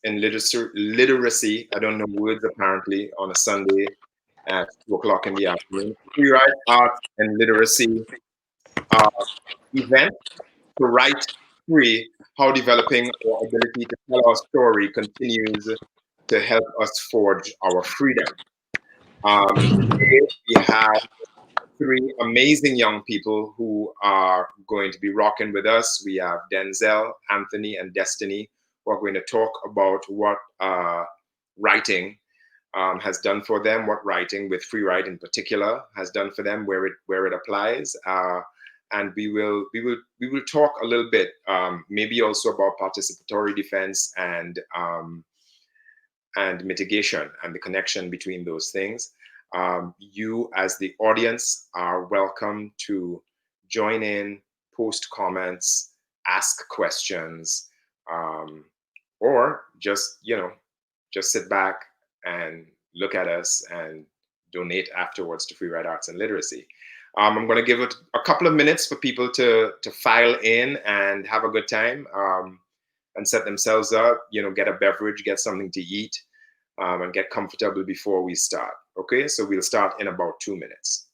in literacy. I don't know words apparently on a Sunday at 2 o'clock in the afternoon. Free Write Arts and Literacy event to write free, how developing our ability to tell our story continues to help us forge our freedom. Today we have three amazing young people who are going to be rocking with us. We have Denzel, Anthony, and Destiny, who are going to talk about what writing has done for them, what writing with free write in particular has done for them, where it applies. And we will talk a little bit, maybe also about participatory defense and mitigation and the connection between those things. You, as the audience, are welcome to join in, post comments, ask questions, or just sit back and look at us and donate afterwards to Free Write Arts and Literacy. I'm going to give it a couple of minutes for people to file in and have a good time, and set themselves up, get a beverage, get something to eat, and get comfortable before we start. Okay, so we'll start in about 2 minutes.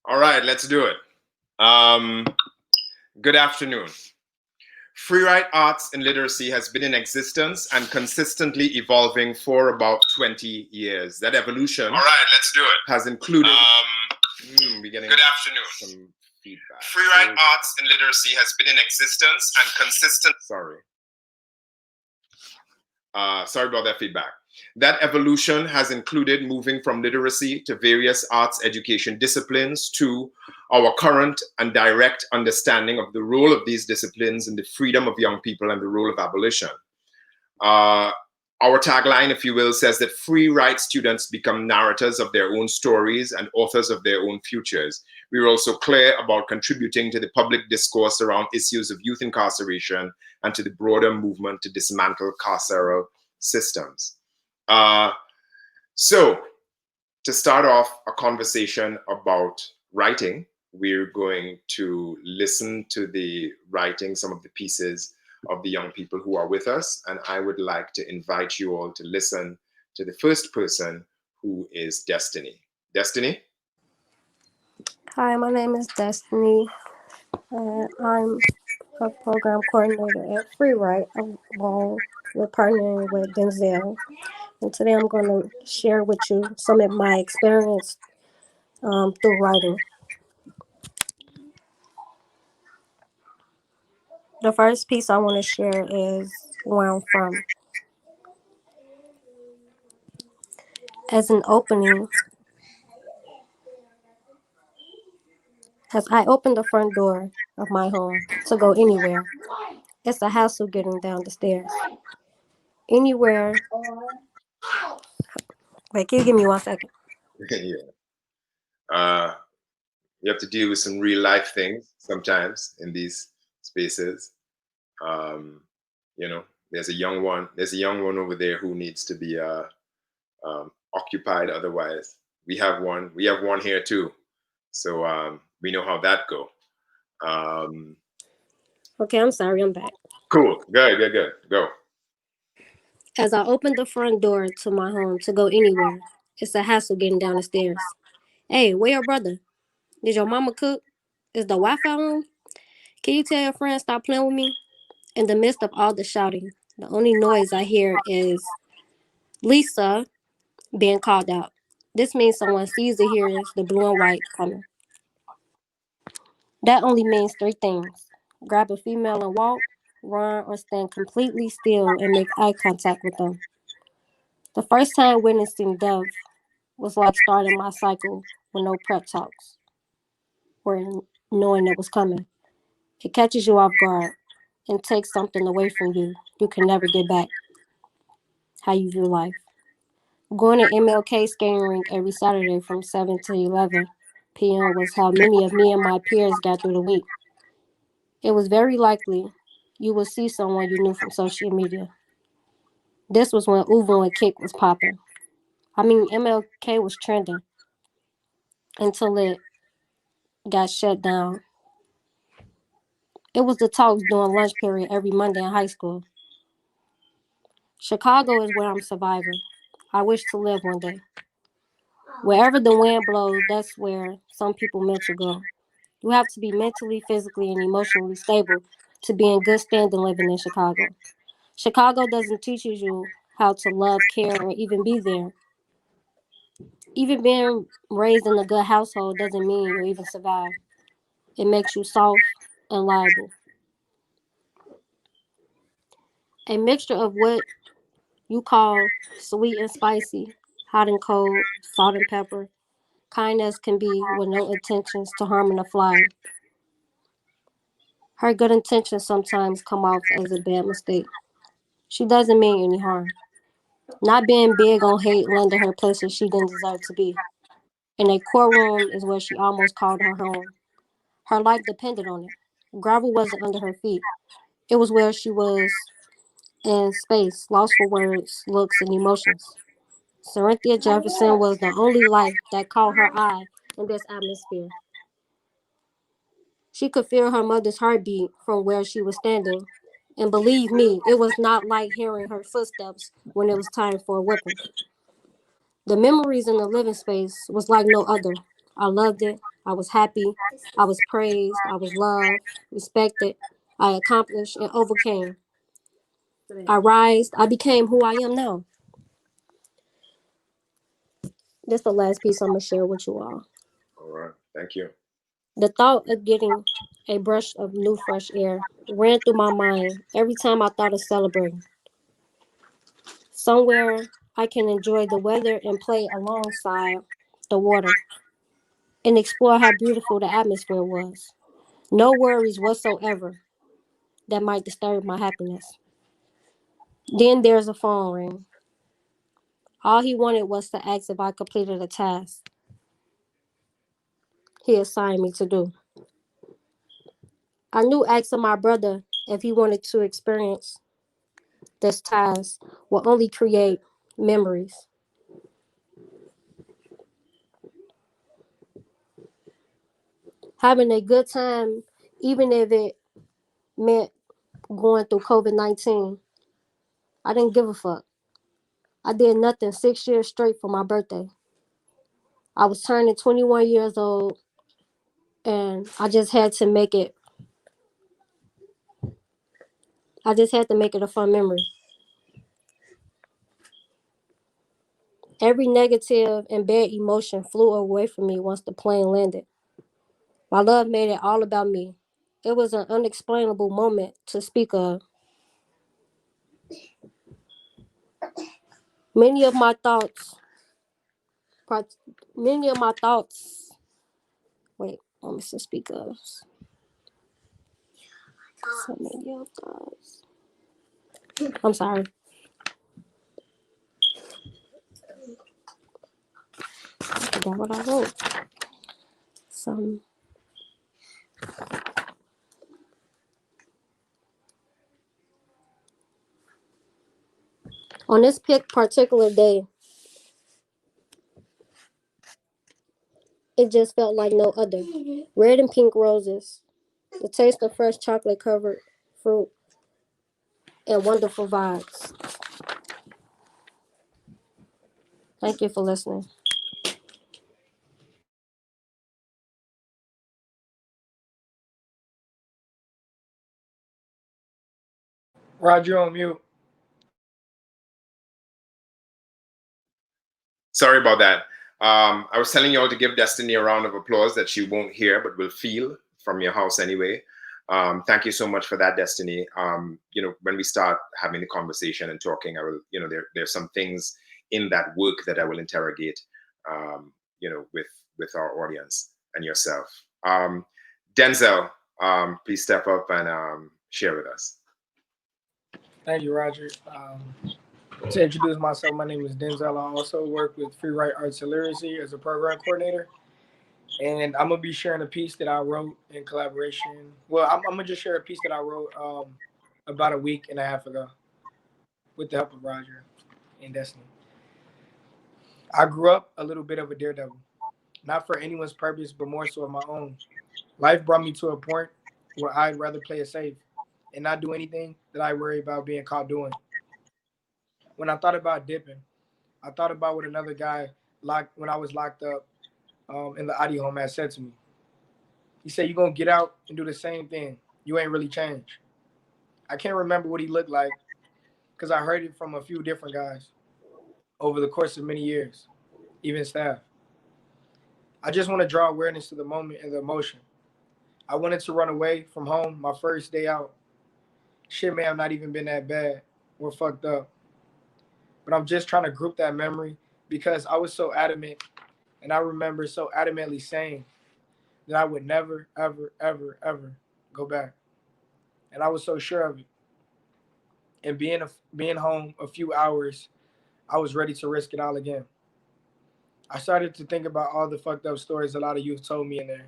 All right, let's do it. Good afternoon. Free Write Arts and Literacy has been in existence and consistently evolving for about 20 years. That evolution, all right, let's do it, has included. We're getting good afternoon. Some feedback. Free Write Arts and Literacy has been in existence and consistent. Sorry about that feedback. That evolution has included moving from literacy to various arts education disciplines to our current and direct understanding of the role of these disciplines in the freedom of young people and the role of abolition. Our tagline, if you will, says that free write students become narrators of their own stories and authors of their own futures. We were also clear about contributing to the public discourse around issues of youth incarceration and to the broader movement to dismantle carceral systems. So, to start off a conversation about writing, we're going to listen to the writing, some of the pieces of the young people who are with us. And I would like to invite you all to listen to the first person, who is Destiny. Destiny? Hi, my name is Destiny. I'm a program coordinator at Free Write, along with partnering with Denzel. And today I'm going to share with you some of my experience through writing. The first piece I want to share is where I'm from. As an opening, As I open the front door of my home to go anywhere, it's a hassle getting down the stairs. Anywhere. Wait, can you give me 1 second? Yeah. Uh, you have to deal with some real life things sometimes in these spaces. Um, you know, there's a young one. There's a young one over there who needs to be occupied. Otherwise, we have one. We have one here too. So we know how that go. Um, Okay, I'm sorry, I'm back. cool. Good. Good. Good. Go. As I open the front door to my home to go anywhere, it's a hassle getting down the stairs. Hey, where your brother? Did your mama cook? Is the Wi Fi on? Can you tell your friend stop playing with me? In the midst of all the shouting, the only noise I hear is Lisa being called out. This means someone sees or hears the blue and white coming. That only means three things: grab a female and walk, run, or stand completely still and make eye contact with them. The first time witnessing death was like starting my cycle with no prep talks or knowing it was coming. It catches you off guard and takes something away from you you can never get back. How you view life. Going to MLK skating rink every Saturday from 7 to 11 p.m. was how many of me and my peers got through the week. It was very likely you would see someone you knew from social media. This was when Uvo and Kick was popping. I mean, MLK was trending until it got shut down. It was the talks during lunch period every Monday in high school. Chicago is where I'm surviving. I wish to live one day. Wherever the wind blows, that's where some people meant to go. You have to be mentally, physically, and emotionally stable to be in good standing living in Chicago. Chicago doesn't teach you how to love, care, or even be there. Even being raised in a good household doesn't mean you'll even survive. It makes you soft and liable. A mixture of what you call sweet and spicy, hot and cold, salt and pepper. Kindness can be with no intentions to harming a fly. Her good intentions sometimes come off as a bad mistake. She doesn't mean any harm. Not being big on hate landed her places she didn't deserve to be. In a courtroom is where she almost called her home. Her life depended on it. Gravel wasn't under her feet. It was where she was in space, lost for words, looks, and emotions. Cynthia Jefferson was the only life that caught her eye in this atmosphere. She could feel her mother's heartbeat from where she was standing. And believe me, it was not like hearing her footsteps when it was time for a whipping. The memories in the living space was like no other. I loved it. I was happy. I was praised. I was loved, respected. I accomplished and overcame. I rised. I became who I am now. This is the last piece I'm going to share with you all. All right. Thank you. The thought of getting a brush of new fresh air ran through my mind every time I thought of celebrating. Somewhere I can enjoy the weather and play alongside the water and explore how beautiful the atmosphere was. No worries whatsoever that might disturb my happiness. Then there's a phone ring. All he wanted was to ask if I completed a task he assigned me to do. I knew asking my brother if he wanted to experience this task will only create memories. Having a good time, even if it meant going through COVID-19, I didn't give a fuck. I did nothing 6 years straight for my birthday. I was turning 21 years old and I just had to make it a fun memory. Every negative and bad emotion flew away from me once the plane landed. My love made it all about me. It was an unexplainable moment to speak of. Many of my thoughts, many of my thoughts, wait. Mr. Speakers. So many of those. I'm sorry. I forgot what I wrote. Some on this particular day, it just felt like no other. Red and pink roses, the taste of fresh chocolate covered fruit, and wonderful vibes. Thank you for listening. Roger on mute. Sorry about that. I was telling you all to give Destiny a round of applause that she won't hear but will feel from your house anyway. Thank you so much for that, Destiny. When we start having the conversation and talking, I will, there's some things in that work that I will interrogate, with our audience and yourself. Denzel, please step up and share with us. Thank you, Roger. To introduce myself, my name is Denzel. I also work with Free Write Arts and Literacy as a program coordinator. And I'm going to be sharing a piece that I wrote in collaboration. Well, I'm going to just share a piece that I wrote about a week and a half ago with the help of Roger and Destiny. I grew up a little bit of a daredevil, not for anyone's purpose, but more so of my own. Life brought me to a point where I'd rather play it safe and not do anything that I worry about being caught doing. When I thought about dipping, I thought about what another guy locked when I was locked up in the audio home had said to me. He said, "You're gonna get out and do the same thing. You ain't really changed." I can't remember what he looked like because I heard it from a few different guys over the course of many years, even staff. I just want to draw awareness to the moment and the emotion. I wanted to run away from home my first day out. Shit may have not even been that bad or fucked up, but I'm just trying to group that memory because I was so adamant, and I remember so adamantly saying that I would never, ever, ever, ever go back. And I was so sure of it. And being home a few hours, I was ready to risk it all again. I started to think about all the fucked up stories a lot of youth told me in there,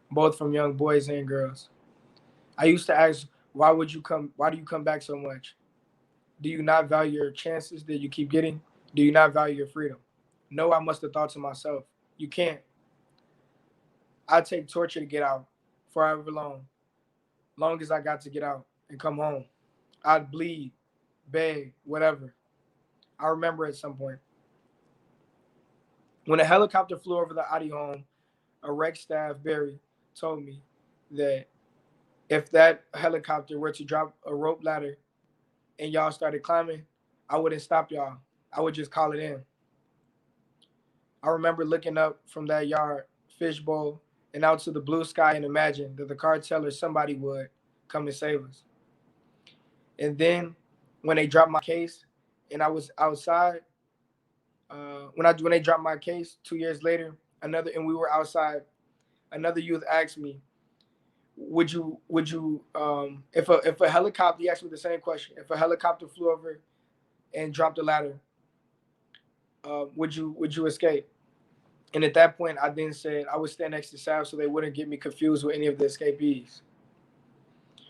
both from young boys and girls. I used to ask, why do you come back so much? Do you not value your chances that you keep getting? Do you not value your freedom? No, I must have thought to myself, you can't. I'd take torture to get out, forever long as I got to get out and come home. I'd bleed, beg, whatever. I remember at some point. When a helicopter flew over the Audi home, a rec staff, Barry, told me that if that helicopter were to drop a rope ladder and y'all started climbing, I wouldn't stop y'all. I would just call it in. I remember looking up from that yard, fishbowl, and out to the blue sky and imagine that the cartel or somebody would come and save us. And then when they dropped my case and I was outside, when they dropped my case 2 years later, and we were outside, another youth asked me, would you if a helicopter, he asked me the same question, if a helicopter flew over and dropped a ladder, would you escape? And at that point, I then said I would stand next to Sav so they wouldn't get me confused with any of the escapees.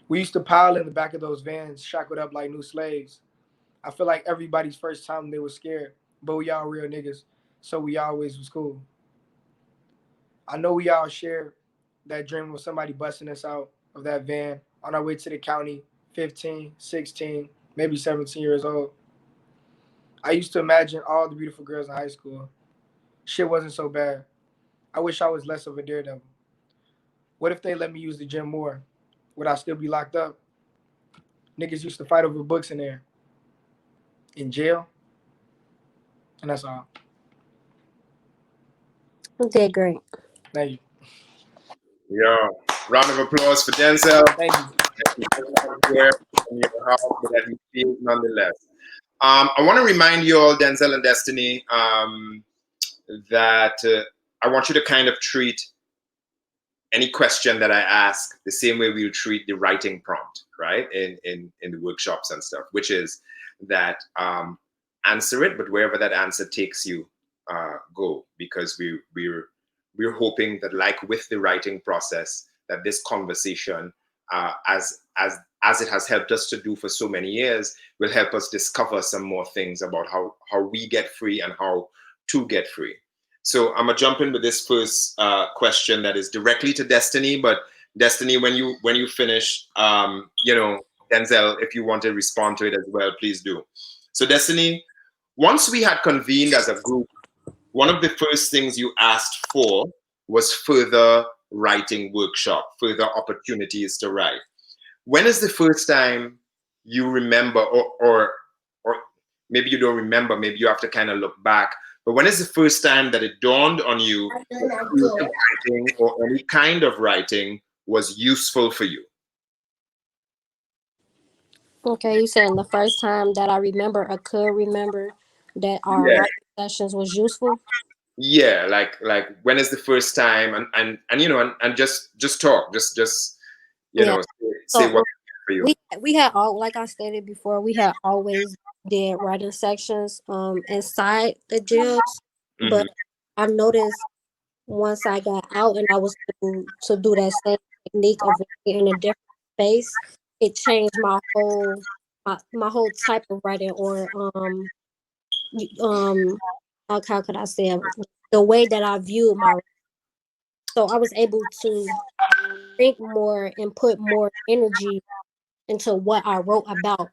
We used to pile in the back of those vans, shackled up like new slaves. I feel like everybody's first time they were scared, but we all real niggas, so we always was cool. I know we all shared that dream of somebody busting us out of that van on our way to the county, 15, 16, maybe 17 years old. I used to imagine all the beautiful girls in high school. Shit wasn't so bad. I wish I was less of a daredevil. What if they let me use the gym more? Would I still be locked up? Niggas used to fight over books in there. In jail? And that's all. You did great. Thank you. Yeah. Round of applause for Denzel. Thank you. Here in your house, but that he feels nonetheless. I want to remind you all, Denzel and Destiny, that I want you to kind of treat any question that I ask, the same way we'll treat the writing prompt, right? In the workshops and stuff, which is that answer it, but wherever that answer takes you, go, because we're hoping that, like with the writing process, that this conversation, as it has helped us to do for so many years, will help us discover some more things about how we get free and how to get free. So I'm gonna jump in with this first question that is directly to Destiny. But Destiny, when you finish, Denzel, if you want to respond to it as well, please do. So Destiny, once we had convened as a group, one of the first things you asked for was further writing workshop, further opportunities to write. When is the first time you remember, or maybe you don't remember, maybe you have to kind of look back, but when is the first time that it dawned on you that creative writing or any kind of writing was useful for you? Okay, you saying the first time that I remember or could remember that our Yeah, writing sessions was useful? yeah, like when is the first time, and and just talk, just Yeah. say So what for you. we had all, like I stated before, we had always did writing sections inside the gyms, Hmm. but I noticed once I got out and I was able to do that same technique of writing in a different space, it changed my whole type of writing, or um how could I say it? The way that I viewed my, so I was able to think more and put more energy into what I wrote about.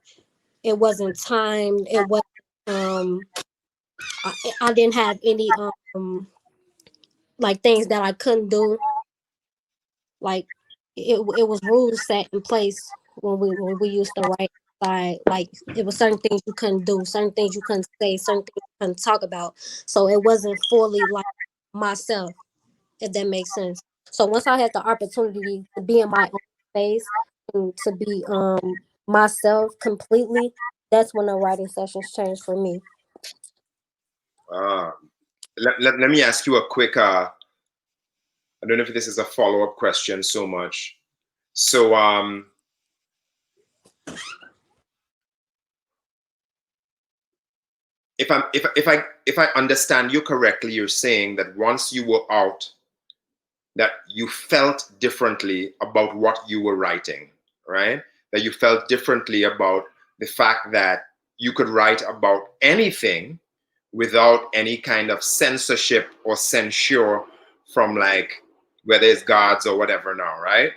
It wasn't timed. It was um I didn't have any like things that I couldn't do. Like it was rules set in place when we used to write side. Like it was certain things you couldn't do, certain things you couldn't say, certain things you couldn't talk about. So it wasn't fully like myself, if that makes sense. So once I had the opportunity to be in my own space and to be myself completely, that's when the writing sessions changed for me. uh, let me ask you a quick I don't know if this is a follow-up question so much. So if I understand you correctly, you're saying that once you were out, that you felt differently about what you were writing, right? That you felt differently about the fact that you could write about anything without any kind of censorship or censure from, like, whether it's gods or whatever now, right?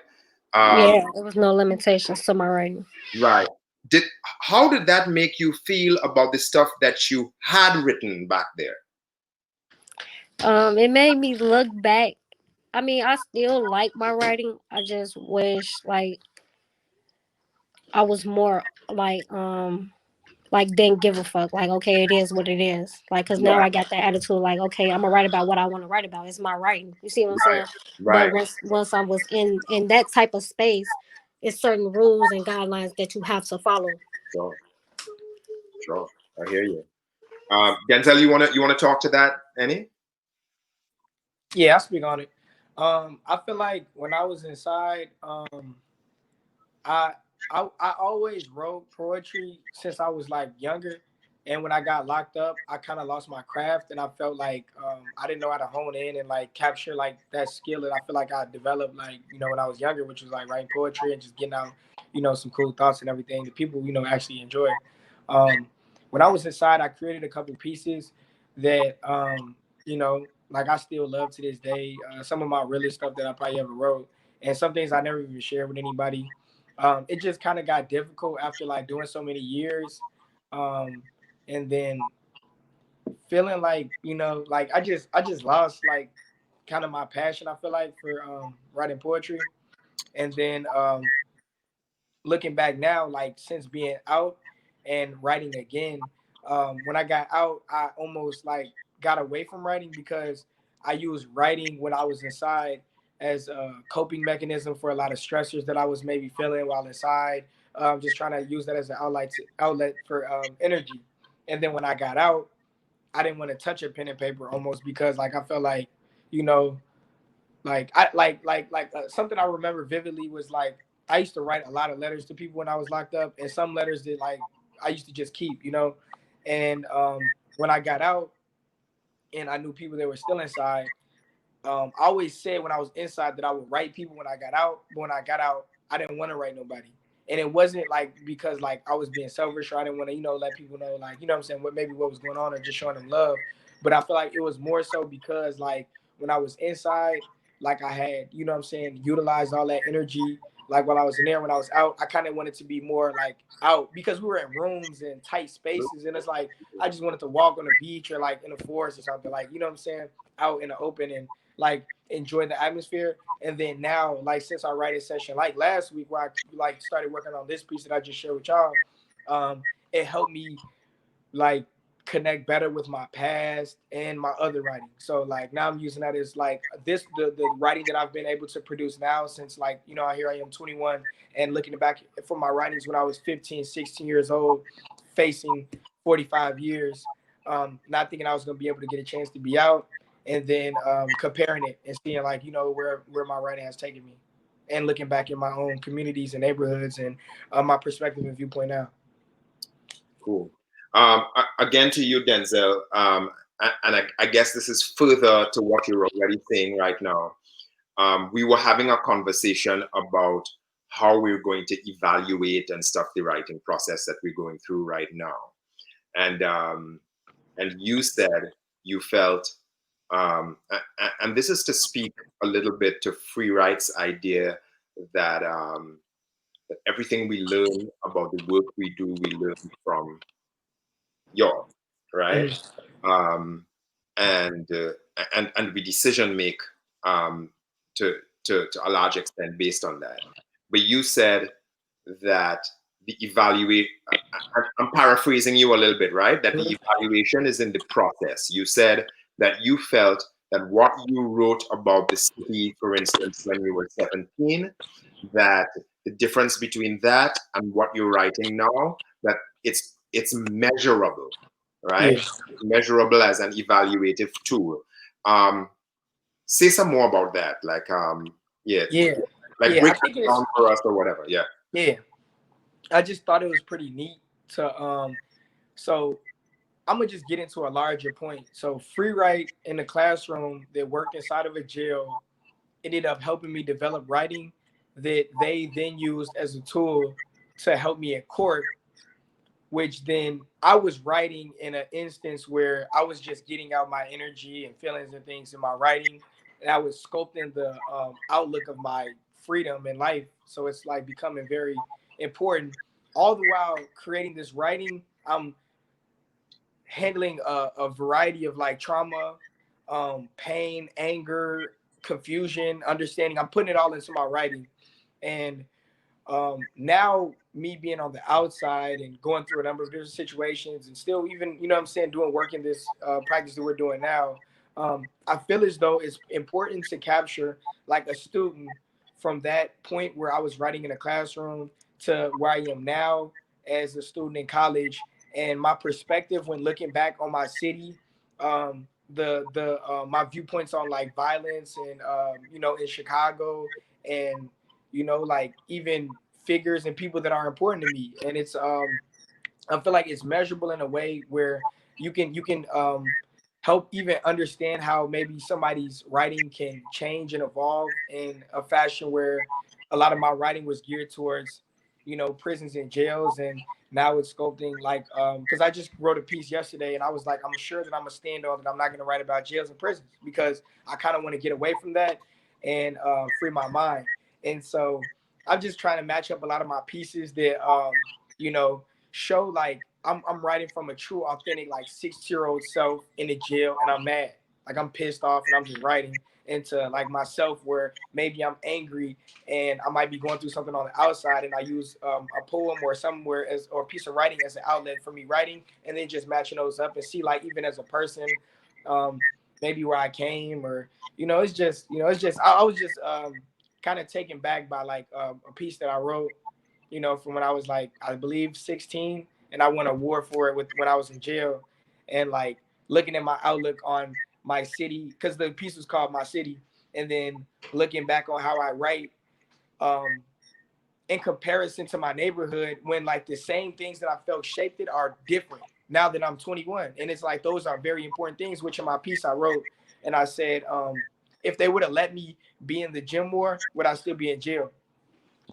Yeah, there was no limitations to my writing. Right. Did How did that make you feel about the stuff that you had written back there? It made me look back. I mean, I still like my writing. I just wish like I was more like didn't give a fuck. Like, okay, it is what it is. Like, cause now Right, I got that attitude. Like, okay, I'm gonna write about what I want to write about. It's my writing. You see what I'm right, saying? But right. once I was in that type of space, it's certain rules and guidelines that you have to follow. Sure, sure. I hear you. Denzel, you wanna talk to that, any? Yeah, I speak on it. I feel like when I was inside, I I always wrote poetry since I was like younger, and when I got locked up, I kind of lost my craft, and I felt like I didn't know how to hone in and like capture like that skill that I feel like I developed like when I was younger, which was like writing poetry and just getting out some cool thoughts and everything that people actually enjoy. Um, when I was inside, I created a couple pieces that like I still love to this day. Some of my realest stuff that I probably ever wrote, and some things I never even shared with anybody. It just kind of got difficult after like doing so many years, um, and then feeling like like I just lost like kind of my passion. I feel like for writing poetry, and then looking back now, like since being out and writing again, when I got out, I almost like got away from writing because I used writing when I was inside as a coping mechanism for a lot of stressors that I was maybe feeling while inside. Just trying to use that as an outlet for energy. And then when I got out, I didn't want to touch a pen and paper almost because like I felt like, you know, Like something I remember vividly was like I used to write a lot of letters to people when I was locked up, and some letters that like I used to just keep, you know. And when I got out and I knew people that were still inside, I always said when I was inside that I would write people when I got out. But when I got out, I didn't want to write nobody. And it wasn't like because like I was being selfish or I didn't want to, you know, let people know like, you know what I'm saying, what was going on or just showing them love. But I feel like it was more so because like when I was inside, like I had, you know what I'm saying, utilized all that energy. Like while I was in there, when I was out, I kind of wanted to be more like out because we were in rooms and tight spaces. And it's like I just wanted to walk on the beach or like in the forest or something, like, you know what I'm saying, out in the open and like enjoy the atmosphere. And then now, like since our writing session, like last week where I like started working on this piece that I just shared with y'all, it helped me like connect better with my past and my other writing. So like now I'm using that as like the writing that I've been able to produce now since like, you know, here I am 21 and looking back for my writings when I was 15, 16 years old, facing 45 years, not thinking I was going to be able to get a chance to be out, and then comparing it and seeing like, you know, where my writing has taken me and looking back in my own communities and neighborhoods and my perspective and viewpoint now. Cool. Again, to you, Denzel, and I guess this is further to what you're already saying right now. We were having a conversation about how we're going to evaluate and stuff the writing process that we're going through right now, and you said you felt, and this is to speak a little bit to free writes idea that that everything we learn about the work we learn from your right, Mm-hmm. um, and and we decision make um, to, to a large extent based on that. But you said that the evaluate. I'm paraphrasing you a little bit, right? That the evaluation is in the process. You said that you felt that what you wrote about the city, for instance, when you were 17, that the difference between that and what you're writing now, that it's measurable, right? Yeah. Measurable as an evaluative tool. Um, say some more about that. Like, yeah, Yeah. like Yeah. I break think that it's, down for us or whatever. Yeah. yeah. I just thought it was pretty neat to so I'm gonna just get into a larger point. So free write in the classroom that worked inside of a jail ended up helping me develop writing that they then used as a tool to help me in court, which then I was writing in an instance where I was just getting out my energy and feelings and things in my writing, and I was sculpting the outlook of my freedom in life. So it's like becoming very important. All the while creating this writing, I'm handling a variety of like trauma, pain, anger, confusion, understanding. I'm putting it all into my writing, and now me being on the outside and going through a number of different situations and still even, you know what I'm saying, doing work in this practice that we're doing now, I feel as though it's important to capture like a student from that point where I was writing in a classroom to where I am now as a student in college, and my perspective when looking back on my city, the my viewpoints on like violence and you know, in Chicago, and you know, like even figures and people that are important to me. And it's I feel like it's measurable in a way where you can help even understand how maybe somebody's writing can change and evolve in a fashion where a lot of my writing was geared towards, you know, prisons and jails, and now it's sculpting like because I just wrote a piece yesterday and I was like, I'm sure that I'm gonna stand on that I'm not gonna write about jails and prisons because I kind of want to get away from that and free my mind. And so I'm just trying to match up a lot of my pieces that you know, show like I'm writing from a true, authentic, like 6-year-old self in the jail, and I'm mad, like I'm pissed off, and I'm just writing into like myself where maybe I'm angry and I might be going through something on the outside, and I use a poem or somewhere as or a piece of writing as an outlet for me writing, and then just matching those up and see like even as a person, um, maybe where I came or you know, it's just you know, it's just I was just kind of taken back by like a piece that I wrote, you know, from when I was like, I believe 16, and I won an award for it with when I was in jail, and like looking at my outlook on my city, because the piece was called My City, and then looking back on how I write, um, in comparison to my neighborhood, when like the same things that I felt shaped it are different now that I'm 21. And it's like those are very important things, which in my piece I wrote and I said, if they would have let me be in the gym more, would I still be in jail?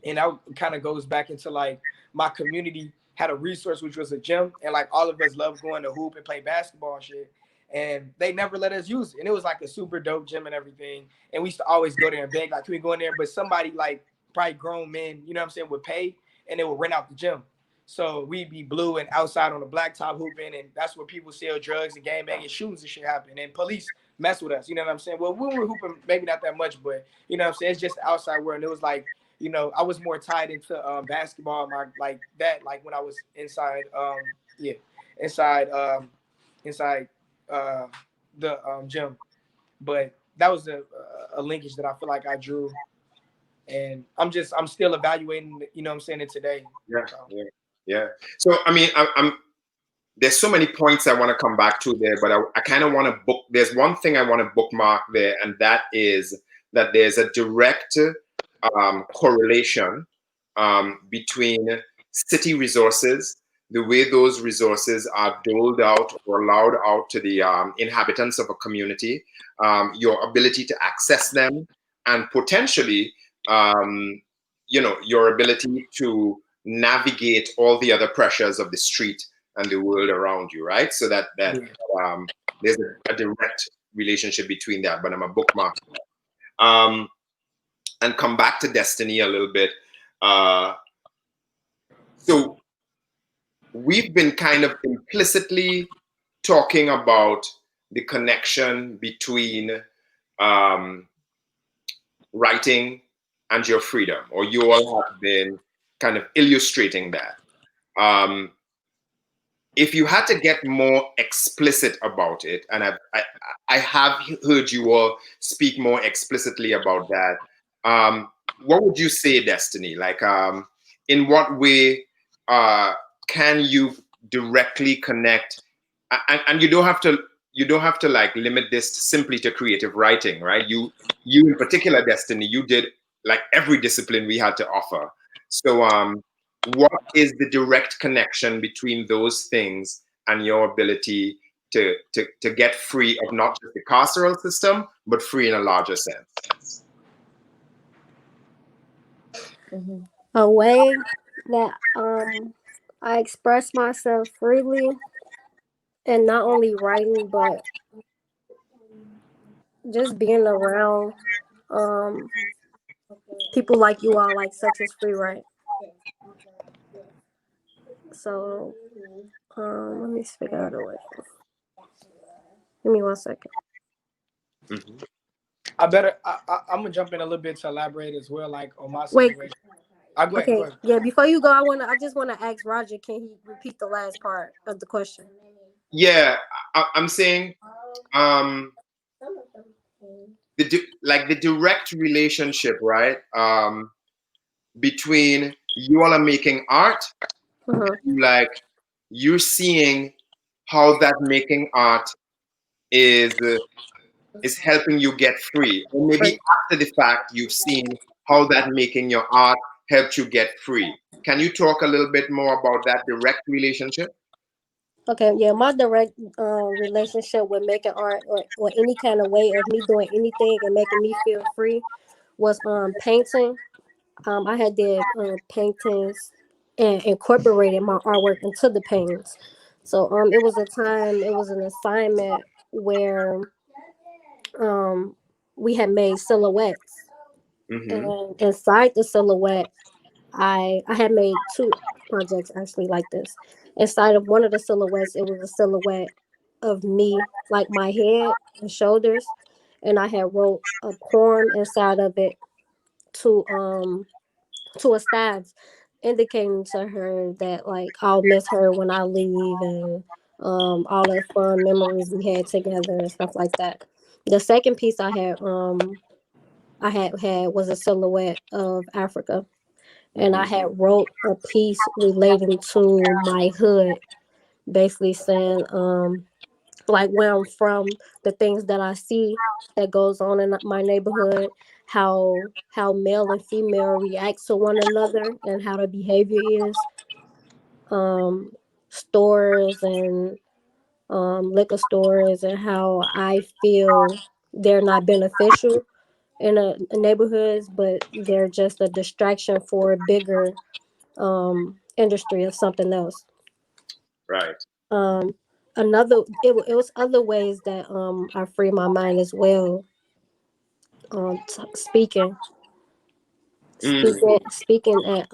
And that kind of goes back into like my community had a resource which was a gym, and like all of us loved going to hoop and play basketball and shit. And they never let us use it. And it was like a super dope gym and everything. And we used to always go there and beg, like, can we go in there? But somebody like probably grown men, you know what I'm saying, would pay and they would rent out the gym. So we'd be blue and outside on the blacktop hooping, and that's where people sell drugs and gang banging, shootings and shit happen. And police mess with us, you know what I'm saying? Well, when we were hooping, maybe not that much, but you know what I'm saying? It's just the outside world. And it was like, you know, I was more tied into basketball, my like that, like when I was inside, yeah, inside, inside uh, the gym. But that was a linkage that I feel like I drew, and I'm still evaluating, you know, what I'm saying, it today. Yeah, So. yeah, yeah. So I mean, I'm there's so many points I want to come back to there, but I kind of want to book. There's one thing I want to bookmark there, and that is that there's a direct correlation between city resources, the way those resources are doled out or allowed out to the inhabitants of a community, your ability to access them, and potentially, your ability to navigate all the other pressures of the street and the world around you, right? So that Yeah. there's a direct relationship between that. But I'm a bookmark. Um, and come back to Destiny a little bit. Uh, so we've been kind of implicitly talking about the connection between um, writing and your freedom, or you all have been kind of illustrating that. Um, if you had to get more explicit about it, and I have heard you all speak more explicitly about that, what would you say, Destiny? Like, in what way can you directly connect? And you don't have to like limit this simply to creative writing, right? You in particular, Destiny, you did like every discipline we had to offer. So, what is the direct connection between those things and your ability to get free of not just the carceral system, but free in a larger sense? Mm-hmm. A way that I express myself freely, and not only writing but just being around um people like you all, like such as free write. So let me figure out a way. Give me 1 second. Mm-hmm. I'm gonna jump in a little bit to elaborate as well, like on my Wait. situation. I go ahead, Okay. go ahead. Yeah. Before you go, I just want to ask Roger. Can he repeat the last part of the question? Yeah, I'm saying um, like the direct relationship, right? Between you all are making art, Mm-hmm. like you're seeing how that making art is is helping you get free, or maybe Free. after the fact you've seen how that making your art helped you get free. Can you talk a little bit more about that direct relationship? Okay. Yeah. My direct relationship with making art, or any kind of way of me doing anything and making me feel free, was painting. I had did paintings and incorporated my artwork into the paintings. So it was a time, it was an assignment where um we had made silhouettes, Mm-hmm. and inside the silhouette, I had made two projects actually like this. Inside of one of the silhouettes, it was a silhouette of me, like my head and shoulders, and I had wrote a poem inside of it to a staff, indicating to her that like I'll miss her when I leave, and all the fun memories we had together and stuff like that. The second piece I had was a silhouette of Africa, and I Mm-hmm. had wrote a piece relating to my hood, basically saying like where I'm from, the things that I see that goes on in my neighborhood, how male and female react to one another and how the behavior is. Um, Stores and liquor stores and how I feel they're not beneficial in a neighborhoods, but they're just a distraction for a bigger industry of something else. Right. Um, it was other ways that I free my mind as well. Speaking, Mm, speaking at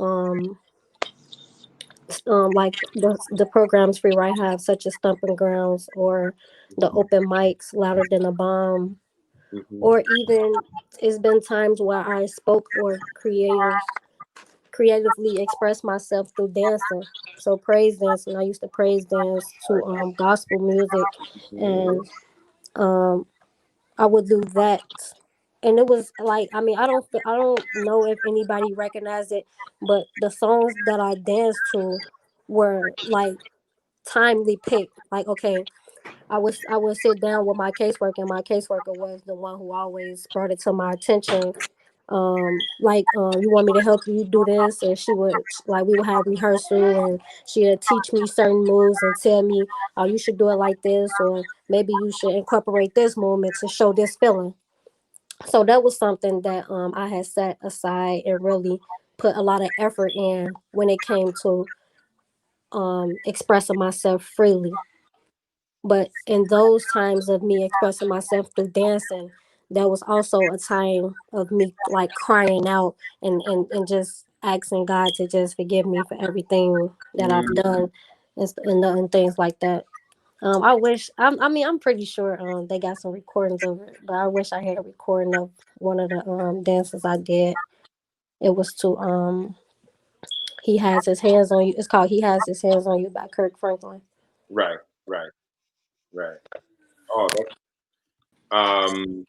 like the programs Free Right have, such as Stumping Grounds or the mhm, open mics Louder Than a Bomb, mhm. or even it's been times where I spoke or creatively express myself through dancing. So praise dancing, I used to praise dance to gospel music, Mhm. and um I would do that. And it was like, I mean, I don't know if anybody recognized it, but the songs that I danced to were like timely picked. Like, okay, I would sit down with my caseworker, and my caseworker was the one who always brought it to my attention. You want me to help you do this, and she would, like, we would have rehearsal, and she would teach me certain moves and tell me, oh, you should do it like this, or maybe you should incorporate this movement to show this feeling. So that was something that I had set aside and really put a lot of effort in when it came to expressing myself freely. But in those times of me expressing myself through dancing, there was also a time of me like crying out and just asking God to just forgive me for everything that I've Mm, done and things like that. I wish I mean I'm pretty sure they got some recordings of it, but I wish I had a recording of one of the dances I did. It was to He Has His Hands on You. It's called He Has His Hands on You by Kirk Franklin. right, right, right. Oh, that's, um,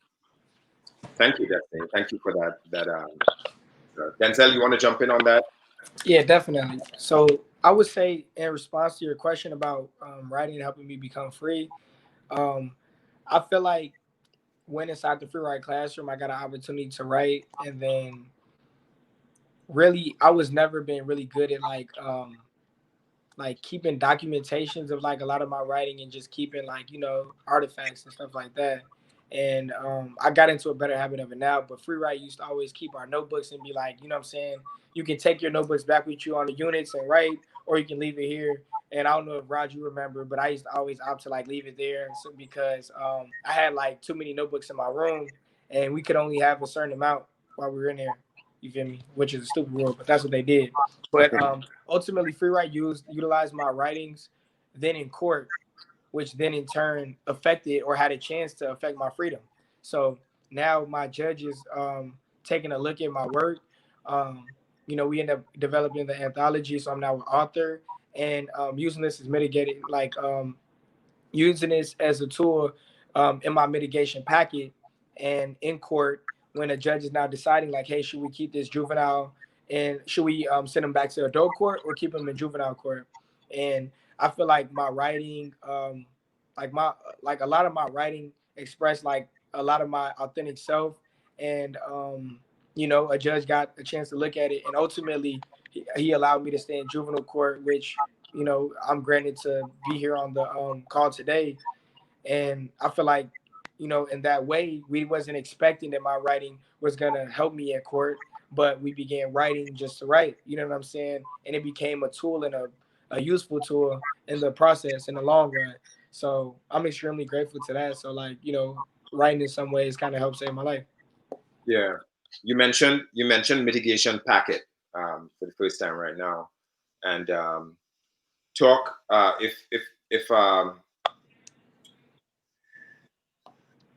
thank you, Destiny. Thank you for that. Denzel, you want to jump in on that? Yeah, definitely. So I would say, in response to your question about writing and helping me become free, um, I feel like when inside the free write classroom, I got an opportunity to write, and then really, I was never been really good at like keeping documentations of like a lot of my writing and just keeping like artifacts and stuff like that. And I got into a better habit of it now. But free write used to always keep our notebooks and be like, you know what I'm saying, you can take your notebooks back with you on the units and write, or you can leave it here. And I don't know if Rod you remember, but I used to always opt to like leave it there, so because I had like too many notebooks in my room, and we could only have a certain amount while we were in there. You feel me? Which is a stupid rule, but that's what they did. But ultimately, free write utilized my writings then in court, which then in turn affected or had a chance to affect my freedom. So now my judges taking a look at my work. Um, we end up developing the anthology, so I'm now an author, and using this as mitigated, like using this as a tool in my mitigation packet and in court when a judge is now deciding like, hey, should we keep this juvenile and should we send him back to adult court or keep him in juvenile court? And I feel like my writing, like my like a lot of my writing expressed like a lot of my authentic self, and a judge got a chance to look at it, and ultimately he allowed me to stay in juvenile court, which I'm granted to be here on the call today. And I feel like, in that way, we wasn't expecting that my writing was gonna help me at court, but we began writing just to write. You know what I'm saying? And it became a tool and a useful tool in the process in the long run. So I'm extremely grateful to that. So like, writing in some ways kind of helped save my life. Yeah. You mentioned mitigation packet for the first time right now, and talk if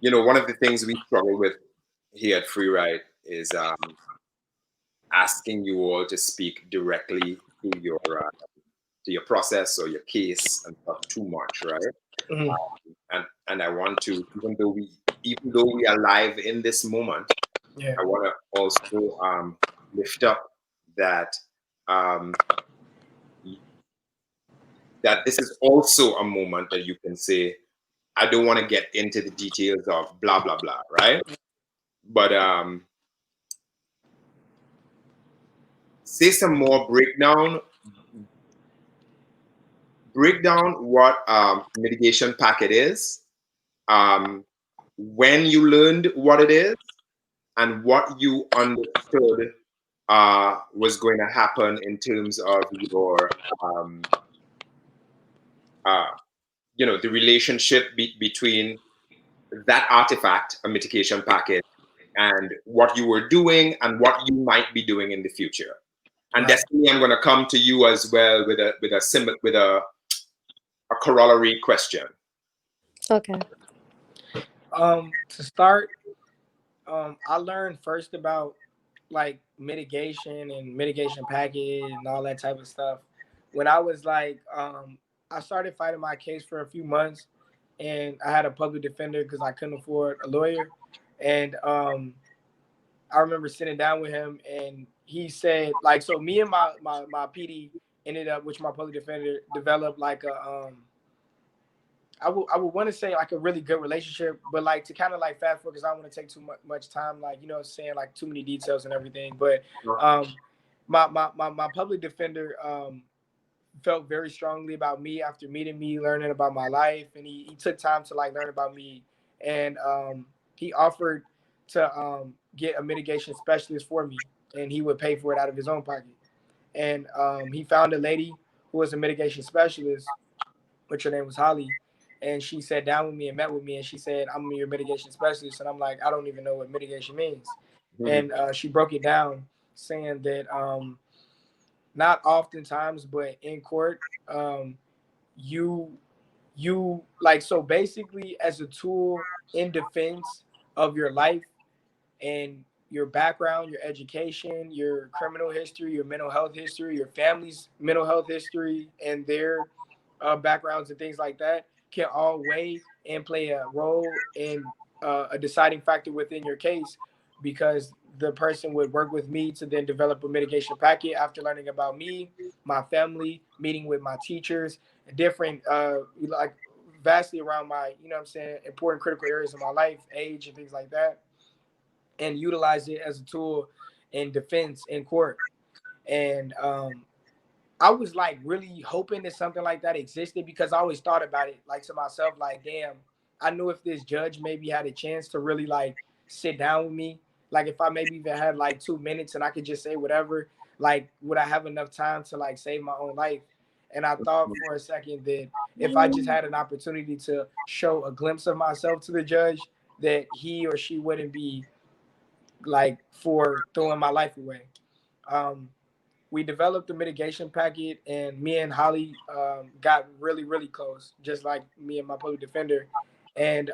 one of the things we struggle with here at Free Ride is asking you all to speak directly to your process or your case and stuff too much, right? Hmm. And I want to, even though we are live in this moment, Yeah. I want to also lift up that um, that this is also a moment that you can say, I don't want to get into the details of blah blah blah, right? But say some more break down what mitigation packet is, um, when you learned what it is, and what you understood was going to happen in terms of your uh, the relationship between that artifact, a mitigation packet, and what you were doing and what you might be doing in the future. And Right. Destiny, I'm going to come to you as well with a corollary question. Okay. To start, I learned first about like mitigation and mitigation package and all that type of stuff when I was like, I started fighting my case for a few months, and I had a public defender because I couldn't afford a lawyer, and I remember sitting down with him, and he said like, so me and my PD ended up, which my public defender developed like a I would want to say like a really good relationship, but like to kind of like fast forward because I don't want to take too much time, like you know what I'm saying, like too many details and everything. But um, my public defender felt very strongly about me after meeting me, learning about my life, and he took time to like learn about me, and he offered to get a mitigation specialist for me, and he would pay for it out of his own pocket. And he found a lady who was a mitigation specialist, which her name was Holly, and she sat down with me and met with me, and she said, "I'm your mitigation specialist," and I'm like, "I don't even know what mitigation means," Mhm. and she broke it down, saying that not oftentimes, but in court, you like, so basically as a tool in defense of your life and your background, your education, your criminal history, your mental health history, your family's mental health history, and their backgrounds and things like that can all weigh and play a role in a deciding factor within your case, because the person would work with me to then develop a mitigation packet after learning about me, my family, meeting with my teachers, different like vastly around my, you know what I'm saying, important critical areas of my life, age and things like that, and utilize it as a tool in defense in court. And I was like really hoping that something like that existed, because I always thought about it like to myself, like, damn, I knew if this judge maybe had a chance to really like sit down with me, like if I maybe even had like 2 minutes and I could just say whatever, like would I have enough time to like save my own life? And I thought for a second that if I just had an opportunity to show a glimpse of myself to the judge, that he or she wouldn't be like for throwing my life away. Um, we developed the mitigation packet, and me and Holly got really, really close, just like me and my public defender. And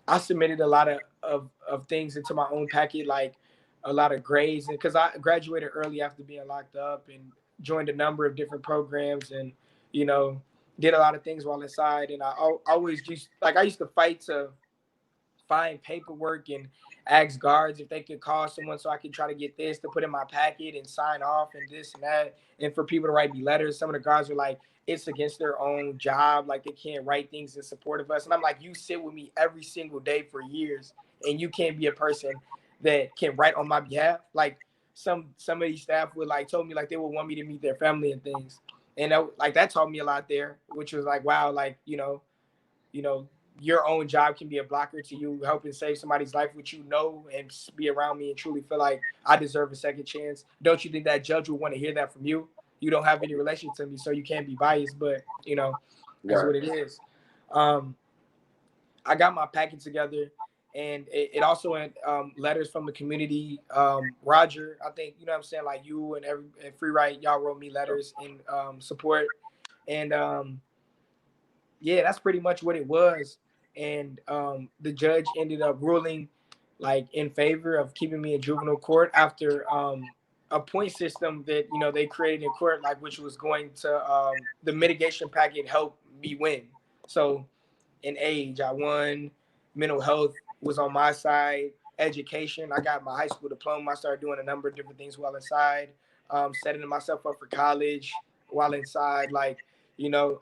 I submitted a lot of things into my own packet, like a lot of grades, and because I graduated early after being locked up and joined a number of different programs, and you know, did a lot of things while inside. And always just like I used to fight to find paperwork and ask guards if they could call someone so I could try to get this to put in my packet and sign off and this and that. And for people to write me letters, some of the guards were like, it's against their own job. Like they can't write things in support of us. And I'm like, you sit with me every single day for years and you can't be a person that can write on my behalf. Like some of these staff would like told me like they would want me to meet their family and things. And like that taught me a lot there, which was like, wow, like, you know, your own job can be a blocker to you helping save somebody's life, which you know, and be around me and truly feel like I deserve a second chance. Don't you think that judge would want to hear that from you? You don't have any relation to me, so you can't be biased, but you know, that's Right. what it is. Um, I got my packet together, and it also had letters from the community. Roger, I think, you know what I'm saying, like you and Free Right, y'all wrote me letters in support. And yeah, that's pretty much what it was. And the judge ended up ruling like in favor of keeping me in juvenile court after a point system that, you know, they created in court, like which was going to the mitigation packet help me win. So in age, I won. Mental health was on my side. Education, I got my high school diploma. I started doing a number of different things while inside, setting myself up for college while inside, like, you know.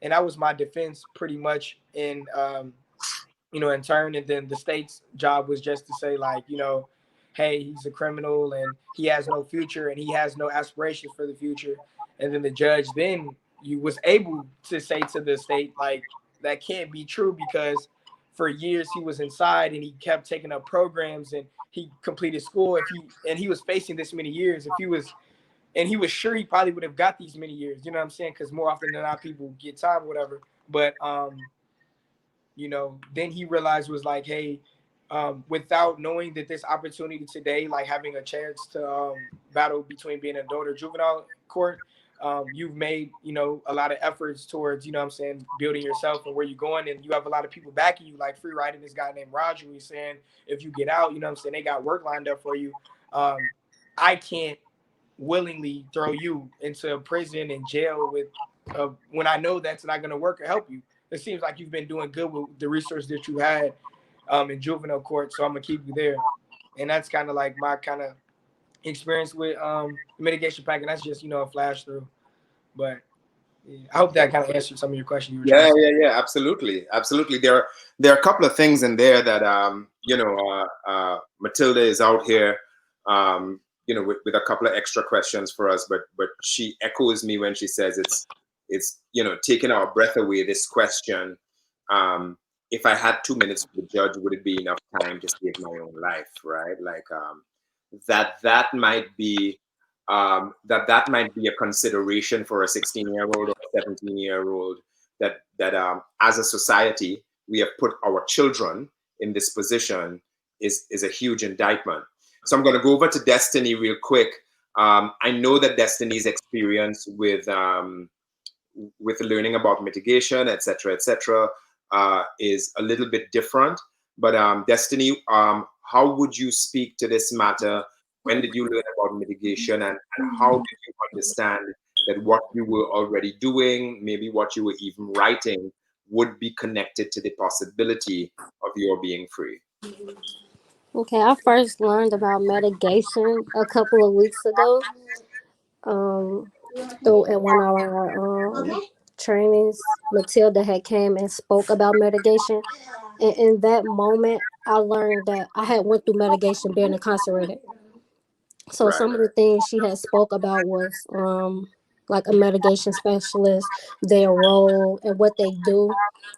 and that was my defense pretty much in in turn. And then the state's job was just to say, like, hey, he's a criminal and he has no future and he has no aspirations for the future. And then the judge then you was able to say to the state, like, that can't be true because for years he was inside and he kept taking up programs and he completed school. He was facing this many years, if he was, and he was sure he probably would have got these many years, you know what I'm saying? Because more often than not, people get time or whatever. But then he realized, was like, hey, without knowing that this opportunity today, like having a chance to battle between being an adult or juvenile court, you've made, a lot of efforts towards, what I'm saying, building yourself and where you're going. And you have a lot of people backing you, like free writing this guy named Roger. He's saying, if you get out, what I'm saying, they got work lined up for you. I can't willingly throw you into prison and jail with when I know that's not going to work or help you. It seems like you've been doing good with the resource that you had in juvenile court, so I'm gonna keep you there. And that's kind of like my kind of experience with mitigation pack, and that's just a flash through. But yeah, I hope that kind of answered some of your question you were trying Yeah, to say. yeah, yeah, absolutely, absolutely. There are a couple of things in there that Matilda is out here, with a couple of extra questions for us, but she echoes me when she says it's taking our breath away. This question, if I had 2 minutes with the judge, would it be enough time to save my own life? Right, like that might be. That might be a consideration for a 16-year-old or a 17-year-old, that as a society we have put our children in this position is a huge indictment. So I'm going to go over to Destiny real quick. I know that Destiny's experience with learning about mitigation, etc., is a little bit different. But Destiny, how would you speak to this matter? When did you learn about mitigation, and how did you understand that what you were already doing, maybe what you were even writing, would be connected to the possibility of your being free? Okay, I first learned about mitigation a couple of weeks ago. Um, at one of our trainings, Matilda had came and spoke about mitigation, and in that moment, I learned that I had went through mitigation being incarcerated. So Right. some of the things she had spoke about was like a mitigation specialist, their role and what they do,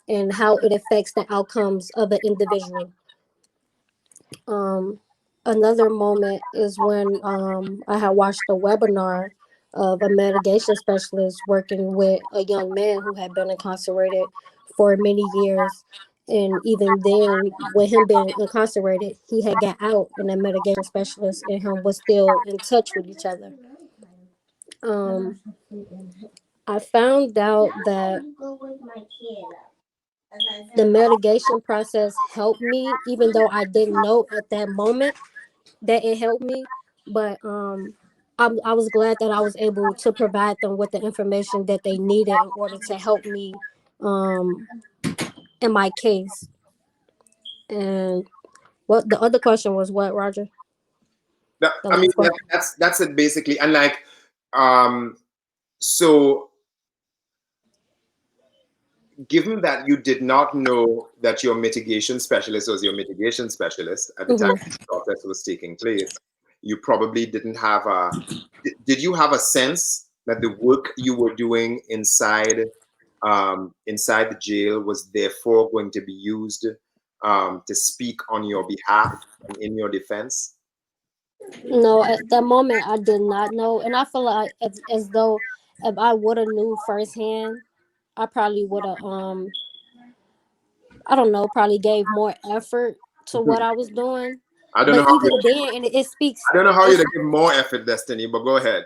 and how it affects the outcomes of an individual. Um, Another moment is when I had watched a webinar of a mitigation specialist working with a young man who had been incarcerated for many years. And even then, with him being incarcerated, he had got out, and the mitigation specialist and him was still in touch with each other. Um, I found out that the mitigation process helped me, even though I didn't know at that moment that it helped me. But I was glad that I was able to provide them with the information that they needed in order to help me um, in my case. And what the other question was, what, Roger? The I mean, last question. that's it basically. And like, um, so given that you did not know that your mitigation specialist was your mitigation specialist at the time Mm-hmm. the process was taking place, you probably didn't have a. Did you have a sense that the work you were doing inside the jail was therefore going to be used to speak on your behalf and in your defense? No, at that moment I did not know, and I feel like as though if I would have knew firsthand, I probably would have I don't know, probably gave more effort to what I was doing. I don't But know how even then, and it speaks. I don't know how you'd It's. give more effort, Destiny, but go ahead.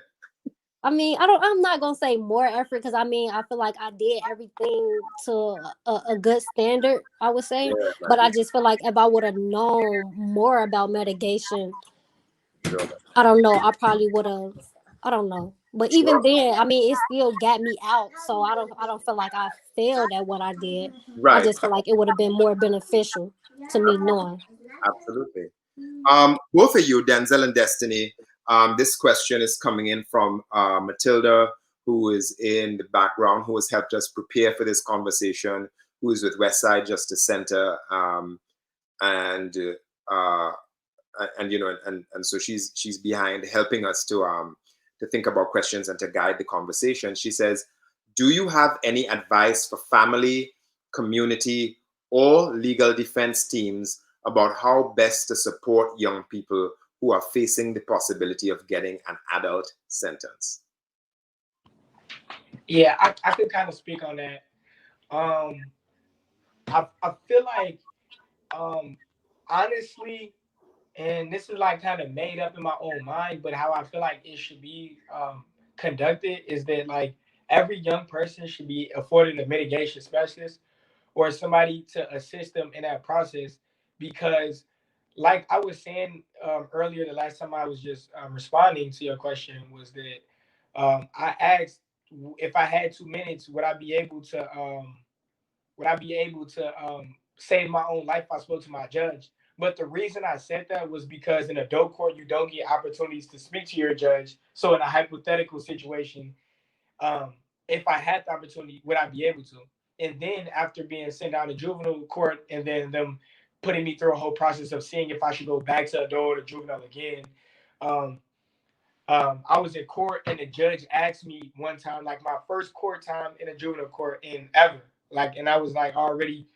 I mean, I don't. I'm not gonna say more effort because I mean I feel like I did everything to a good standard. I would say, Yeah, but man. I just feel like if I would have known more about mitigation, Sure, I don't know. I probably would have. I don't know. But even sure. then, I mean, it still got me out. So I don't. I don't feel like I failed at what I did. I Right. just feel like it would have been more beneficial to me knowing. Absolutely. Both of you, Denzel and Destiny, this question is coming in from Matilda, who is in the background, who has helped us prepare for this conversation, who is with Westside Justice Center, and uh, and so she's behind helping us to think about questions and to guide the conversation. She says, do you have any advice for family, community, or legal defense teams about how best to support young people who are facing the possibility of getting an adult sentence? Yeah, I could kind of speak on that. Um, I feel like, um, honestly, and this is like kind of made up in my own mind, but how I feel like it should be conducted is that like every young person should be afforded a mitigation specialist or somebody to assist them in that process, because like I was saying earlier, the last time I was just responding to your question was that I asked if I had 2 minutes, would I be able to save my own life if I spoke to my judge? But the reason I said that was because in adult court, you don't get opportunities to speak to your judge. So in a hypothetical situation, um, if I had the opportunity, would I be able to? And then after being sent down to juvenile court and then them putting me through a whole process of seeing if I should go back to adult or juvenile again, um, I was in court and the judge asked me one time, like my first court time in a juvenile court in ever, like, and I was like already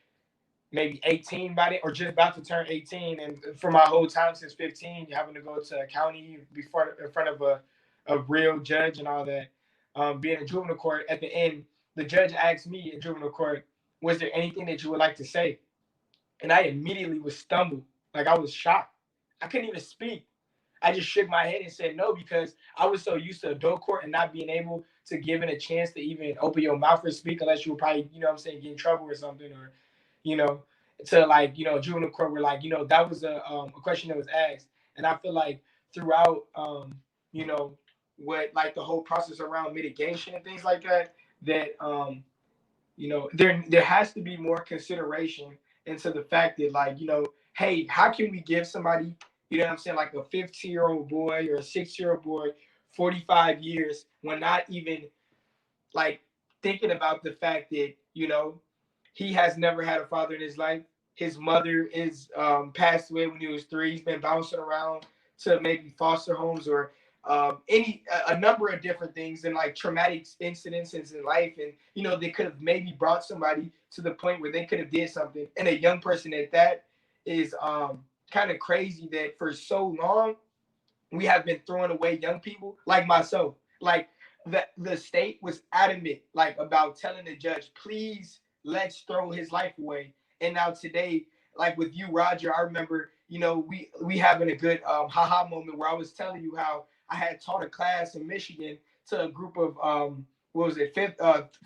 maybe 18 by then, or just about to turn 18. And for my whole time since 15, having to go to a county before in front of a real judge and all that, being in juvenile court, at the end, the judge asked me in juvenile court, was there anything that you would like to say? And I immediately was stumbled. Like I was shocked. I couldn't even speak. I just shook my head and said no, because I was so used to adult court and not being able to give it a chance to even open your mouth or speak unless you were probably, you know what I'm saying, get in trouble or something, or, you know, to like, you know, juvenile court were like, you know, that was a question that was asked. And I feel like throughout, you know, what like the whole process around mitigation and things like that, that, you know, there has to be more consideration into the fact that like, you know, hey, how can we give somebody, you know what I'm saying, like a 15-year-old boy or a 6-year-old boy 45 years when not even like thinking about the fact that, you know, he has never had a father in his life. His mother is passed away when he was 3. He's been bouncing around to maybe foster homes or a number of different things and like traumatic incidences in life. And you know, they could have maybe brought somebody to the point where they could have did something. And a young person at that is kind of crazy that for so long we have been throwing away young people like myself. Like the state was adamant like about telling the judge, please let's throw his life away. And now today, like with you, Roger, I remember, you know, we having a good haha moment where I was telling you how I had taught a class in Michigan to a group of what was it,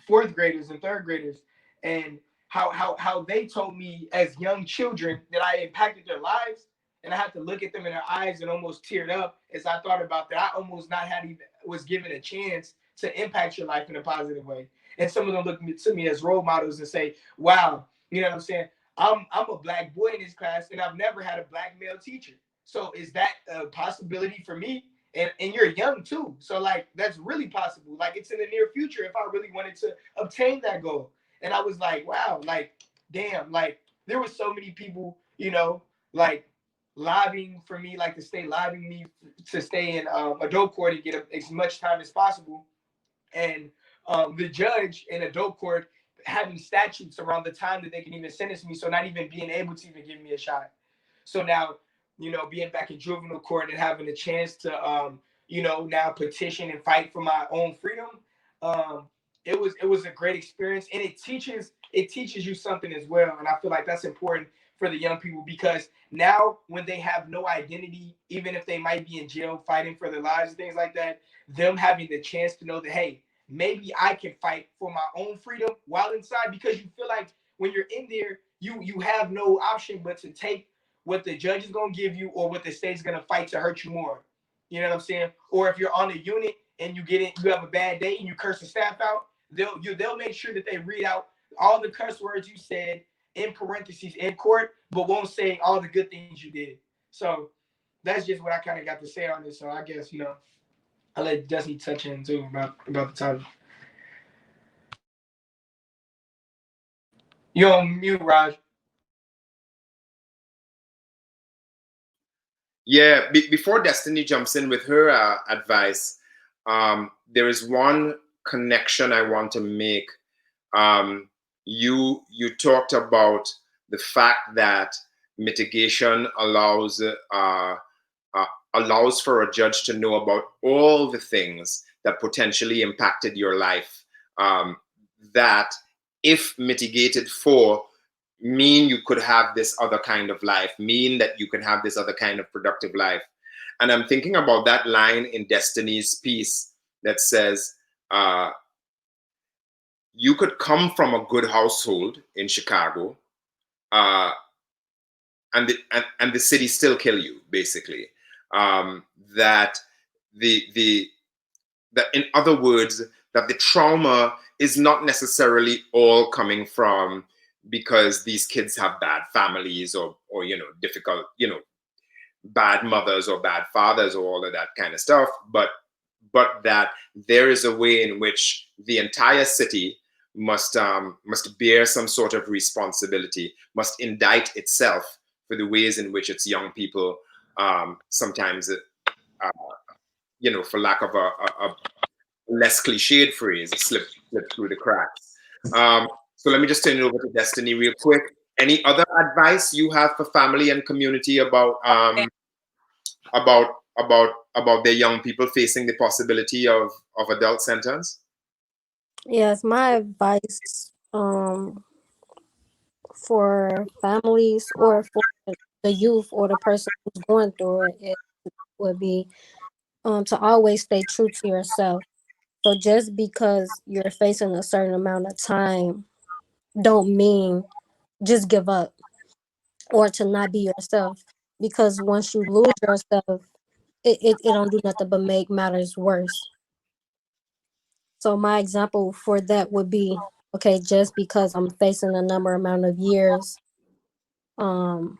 fourth graders and third graders, and how they told me as young children that I impacted their lives, and I had to look at them in their eyes and almost teared up as I thought about that. I almost not had even was given a chance to impact your life in a positive way. And some of them look to me as role models and say, "Wow, you know what I'm saying? I'm a black boy in this class, and I've never had a black male teacher. So is that a possibility for me? And you're young too, so like that's really possible. Like it's in the near future if I really wanted to obtain that goal." And I was like, "Wow, like damn, like there were so many people, you know, like lobbying for me, like the state lobbying me to stay in adult court and get as much time as possible. And the judge in adult court having statutes around the time that they can even sentence me, so not even being able to even give me a shot. So now, you know, being back in juvenile court and having a chance to, you know, now petition and fight for my own freedom, um, it was a great experience, and it teaches you something as well. And I feel like that's important for the young people, because now when they have no identity, even if they might be in jail fighting for their lives and things like that, them having the chance to know that, hey, maybe I can fight for my own freedom while inside, because you feel like when you're in there, you have no option but to take what the judge is gonna give you or what the state's gonna fight to hurt you more. You know what I'm saying? Or if you're on a unit and you get it, you have a bad day and you curse the staff out, they'll make sure that they read out all the curse words you said in parentheses in court, but won't say all the good things you did. So that's just what I kind of got to say on this. So I guess, you know, I'll let Destiny touch in too about the title. You're on mute, Raj. Yeah, before Destiny jumps in with her advice, there is one connection I want to make. Um, you talked about the fact that mitigation allows for a judge to know about all the things that potentially impacted your life, that if mitigated for, mean you could have this other kind of life, mean that you can have this other kind of productive life. And I'm thinking about that line in Destiny's piece that says, you could come from a good household in Chicago, uh, and the city still kill you, basically. That the that in other words, that the trauma is not necessarily all coming from because these kids have bad families, or difficult, bad mothers or bad fathers or all of that kind of stuff, but that there is a way in which the entire city must bear some sort of responsibility, must indict itself for the ways in which its young people, sometimes, for lack of a less cliched phrase, slip through the cracks. So let me just turn it over to Destiny real quick. Any other advice you have for family and community about about their young people facing the possibility of adult sentence? Yes, my advice for families or for the youth or the person who's going through it would be to always stay true to yourself. So just because you're facing a certain amount of time don't mean just give up or to not be yourself, because once you lose yourself, it don't do nothing but make matters worse. So my example for that would be, okay, just because I'm facing a number amount of years, um,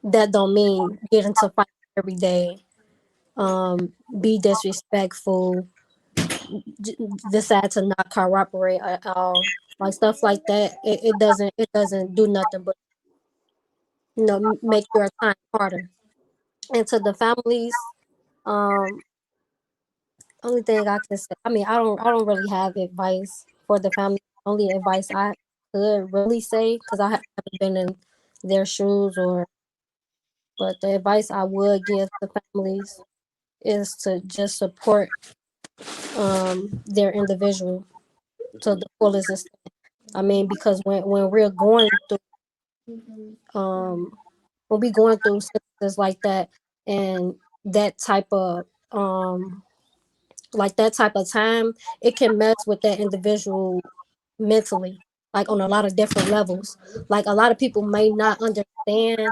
that don't mean get into fight every day, be disrespectful, decide to not cooperate at all, like stuff like that. It doesn't do nothing but make your time harder. And to the families, um, only thing I can say, I mean, I don't really have advice for the family. Only advice I could really say, because I haven't been in their shoes, but the advice I would give to families is to just support their individual to the fullest extent. I mean, because when we're going through when we going through sentences like that, and that type of that type of time, it can mess with that individual mentally, like on a lot of different levels. Like a lot of people may not understand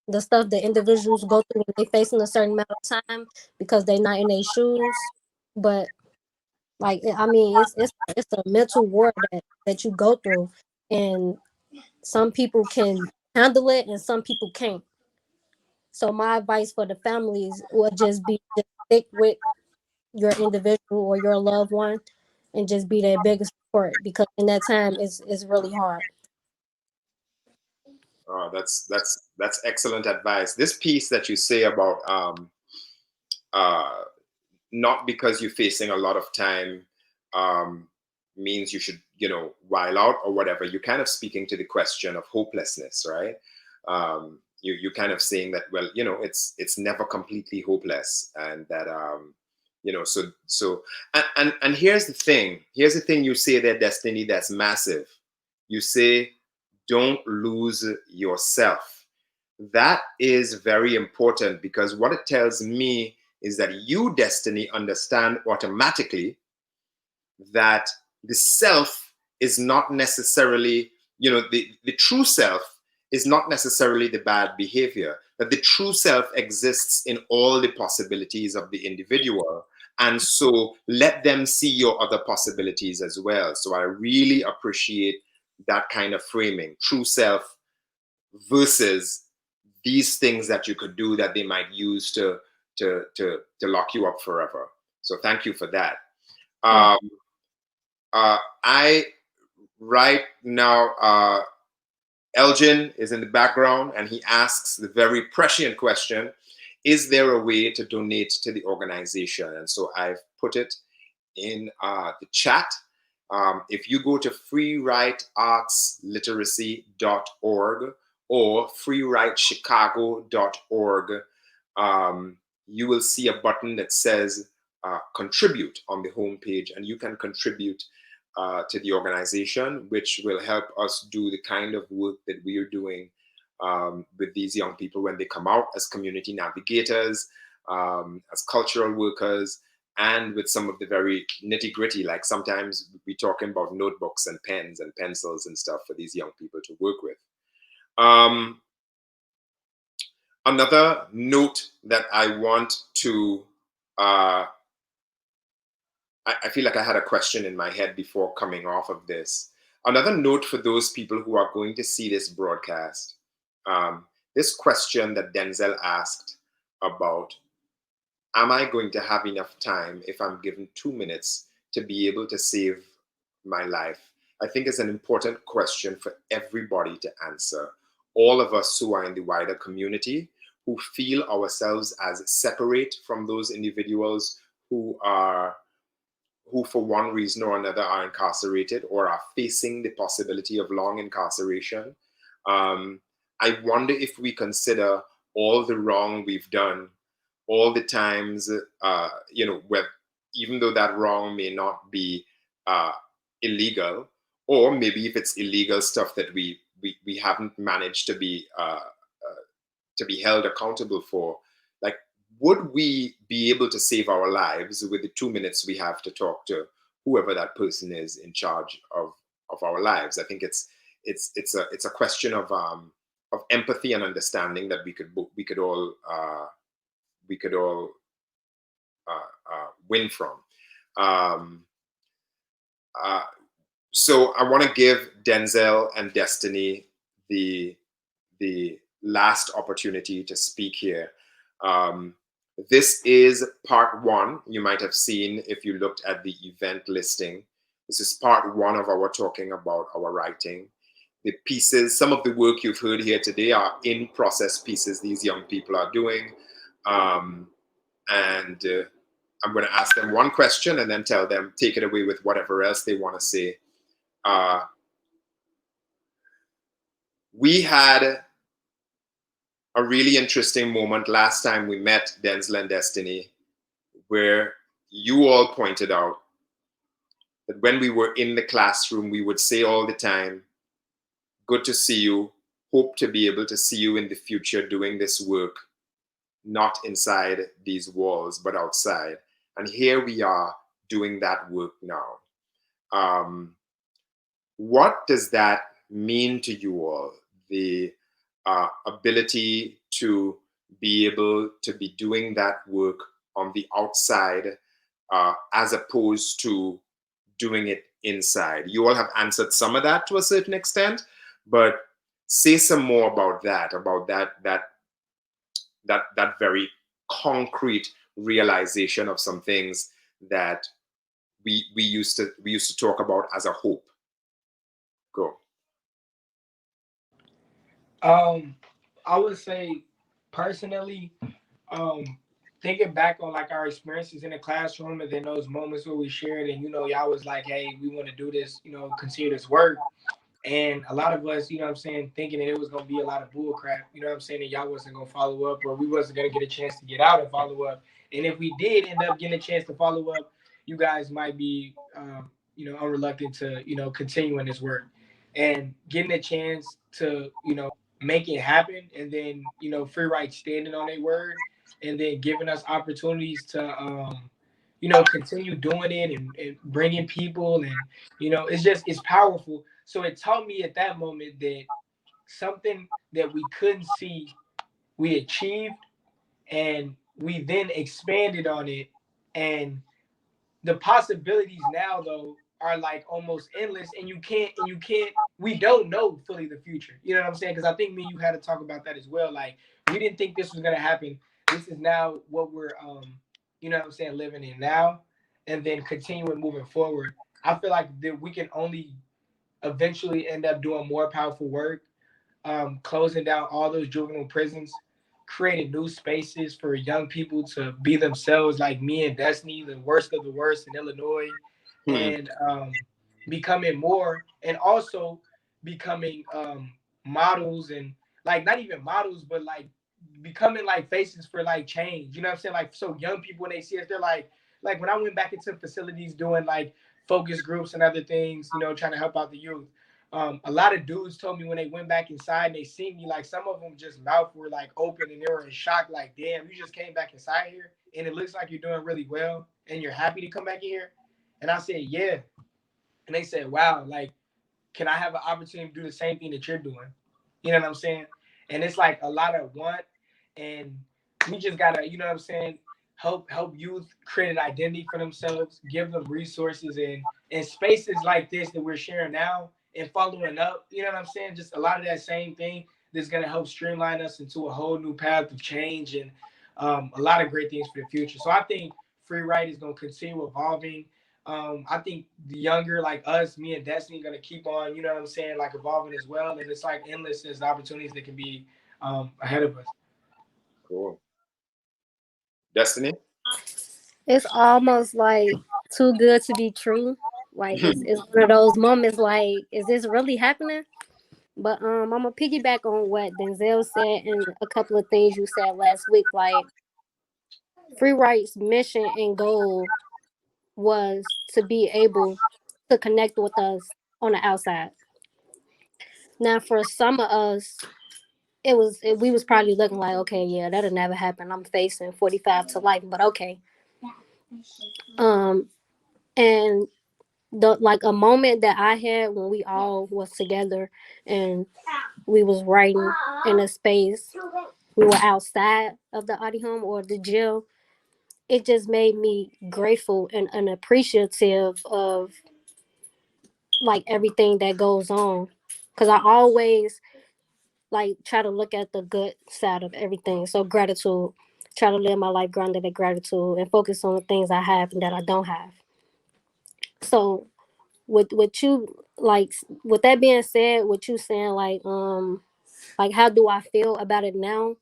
the stuff that individuals go through when they facing a certain amount of time because they're not in their shoes. But I mean, it's a mental war that you go through, and some people can handle it and some people can't. So my advice for the families would just be, just stick with your individual or your loved one and just be their biggest support, because in that time it's really hard. Oh, that's excellent advice. This piece that you say about uh, not because you're facing a lot of time, um, means you should, while out or whatever. You're kind of speaking to the question of hopelessness, right? You're kind of saying that, well, it's never completely hopeless, and that, so and here's the thing you say there, Destiny, that's massive. You say, don't lose yourself. That is very important, because what it tells me is that you, Destiny, understand automatically that the self is not necessarily, the true self is not necessarily the bad behavior, that the true self exists in all the possibilities of the individual. And so let them see your other possibilities as well. So I really appreciate that kind of framing: true self versus these things that you could do that they might use to lock you up forever. So thank you for that. Thank Um, I right now, Elgin is in the background and he asks the very prescient question: is there a way to donate to the organization? And so I've put it in the chat. If you go to freewriteartsliteracy.org or freewritechicago.org, you will see a button that says contribute on the homepage, and you can contribute to the organization, which will help us do the kind of work that we are doing with these young people when they come out as community navigators, as cultural workers, and with some of the very nitty gritty, like sometimes we're talking about notebooks and pens and pencils and stuff for these young people to work with. Another note that I want to, I feel like I had a question in my head before coming off of this. Another note for those people who are going to see this broadcast, this question that Denzel asked about, am I going to have enough time if I'm given 2 minutes to be able to save my life? I think is an important question for everybody to answer. All of us who are in the wider community, who feel ourselves as separate from those individuals who are, who for one reason or another are incarcerated or are facing the possibility of long incarceration. I wonder if we consider all the wrong we've done, all the times, where even though that wrong may not be uh, illegal, or maybe if it's illegal stuff that we haven't managed to be held accountable for, like, would we be able to save our lives with the 2 minutes we have to talk to whoever that person is in charge of our lives? I think it's a question of empathy and understanding that we could all win from. Um, uh, so I want to give Denzel and Destiny the last opportunity to speak here. Um, this is part one. You might have seen if you looked at the event listing. This is part one of our talking about our writing. The pieces, some of the work you've heard here today are in process pieces these young people are doing. And I'm going to ask them one question and then tell them, take it away with whatever else they want to say. We had a really interesting moment last time we met, Denzel and Destiny, where you all pointed out that when we were in the classroom, we would say all the time, good to see you, hope to be able to see you in the future doing this work, not inside these walls, but outside. And here we are doing that work now. What does that mean to you all? The ability to be able to be doing that work on the outside as opposed to doing it inside. You all have answered some of that to a certain extent, but say some more about that very concrete realization of some things that we used to talk about as a hope. Go. I would say personally, um, thinking back on like our experiences in the classroom and then those moments where we shared and y'all was like, hey, we want to do this, continue this work. And a lot of us, you know what I'm saying, thinking that it was going to be a lot of bull crap, you know what I'm saying, and y'all wasn't going to follow up or we wasn't going to get a chance to get out and follow up. And if we did end up getting a chance to follow up, you guys might be, unreluctant to, continue in this work. And getting a chance to, make it happen and then, Free Right standing on their word and then giving us opportunities to, continue doing it and bringing people and, it's powerful. So it taught me at that moment that something that we couldn't see, we achieved, and we then expanded on it. And the possibilities now, though, are like almost endless. And we don't know fully the future. You know what I'm saying? Because I think me and you had to talk about that as well. Like, we didn't think this was going to happen. This is now what we're, you know what I'm saying, living in now, and then continuing moving forward. I feel like that we can only eventually end up doing more powerful work, closing down all those juvenile prisons, creating new spaces for young people to be themselves, like me and Destiny, the worst of the worst in Illinois, Hmm. and becoming more, and also becoming models, and like not even models, but like becoming like faces for like change. You know what I'm saying? Like, so young people when they see us, they're like when I went back into facilities doing like focus groups and other things, you know, trying to help out the youth. A lot of dudes told me when they went back inside and they see me, like some of them just mouth were like open and they were in shock, like, damn, you just came back inside here and it looks like you're doing really well and you're happy to come back in here. And I said, yeah. And they said, wow, like, can I have an opportunity to do the same thing that you're doing? You know what I'm saying? And it's like a lot of want, and we just gotta, you know what I'm saying, help youth create an identity for themselves, give them resources and spaces like this that we're sharing now and following up. You know what I'm saying? Just a lot of that same thing that's gonna help streamline us into a whole new path of change and a lot of great things for the future. So I think free write is gonna continue evolving. I think the younger like us, me and Destiny, gonna keep on, you know what I'm saying, like evolving as well. And it's like endless as the opportunities that can be ahead of us. Cool. Destiny? It's almost like too good to be true. Like it's one of those moments like, is this really happening? But I'm gonna piggyback on what Denzel said and a couple of things you said last week. Like Free Right's mission and goal was to be able to connect with us on the outside. Now for some of us, we was probably looking like, okay, yeah, that'll never happen. I'm facing 45 to life, but okay. Um and the like a moment that I had when we all was together and we was writing in a space, we were outside of the Audi home or the jail. It just made me grateful and appreciative of like everything that goes on, because I always like try to look at the good side of everything. So gratitude, try to live my life grounded in gratitude and focus on the things I have and that I don't have. So with you, like, with that being said, with you saying like how do I feel about it now?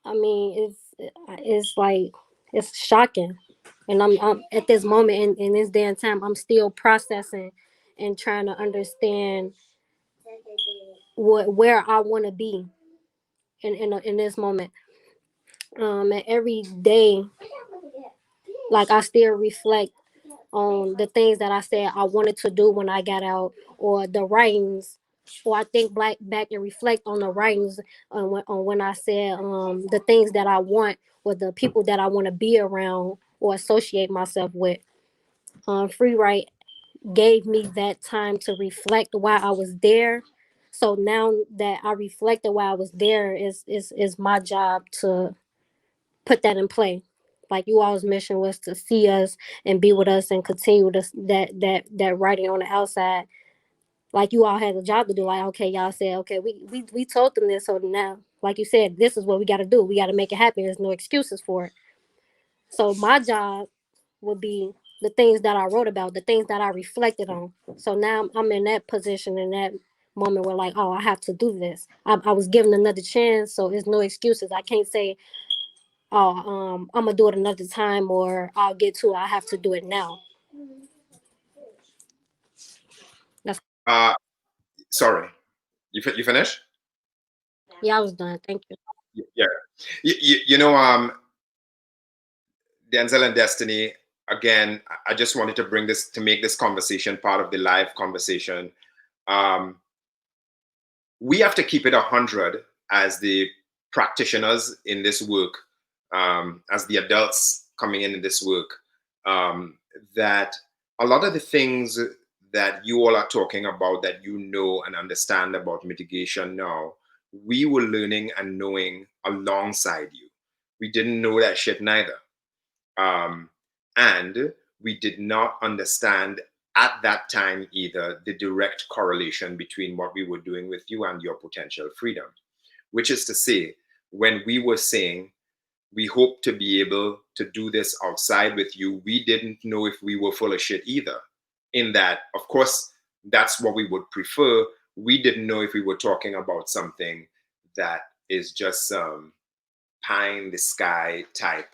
I mean, it's like it's shocking, and I'm at this moment in this day and time, I'm still processing and trying to understand where I want to be in this moment. And every day, like I still reflect on the things that I said I wanted to do when I got out, or the writings, or I think back and reflect on the writings on when I said the things that I want, or the people that I want to be around or associate myself with. Free Write gave me that time to reflect while I was there. So now that I reflected while I was there, is my job to put that in play. Like you all's mission was to see us and be with us and continue that writing on the outside. Like you all had a job to do. Like, okay, y'all said, okay, we told them this, so now, like you said, this is what we got to do. We got to make it happen. There's no excuses for it. So my job would be the things that I wrote about, the things that I reflected on. So now I'm in that position, in that moment where like, oh, I have to do this. I was given another chance, so there's no excuses. I can't say, oh, I'm gonna do it another time, or I'll get to it. I have to do it now. That's Uh, Sorry. You finish? yeah, I was done. Thank you. Yeah. You know, Denzel and Destiny, again, I just wanted to bring this to make this conversation part of the live conversation. Um, we have to keep it 100 as the practitioners in this work, as the adults coming in this work, that a lot of the things that you all are talking about, that you know and understand about mitigation now, we were learning and knowing alongside you. We didn't know that shit neither. Um, and we did not understand at that time either the direct correlation between what we were doing with you and your potential freedom. Which is to say, when we were saying we hope to be able to do this outside with you, we didn't know if we were full of shit either. In that, of course, that's what we would prefer. We didn't know if we were talking about something that is just some pie in the sky type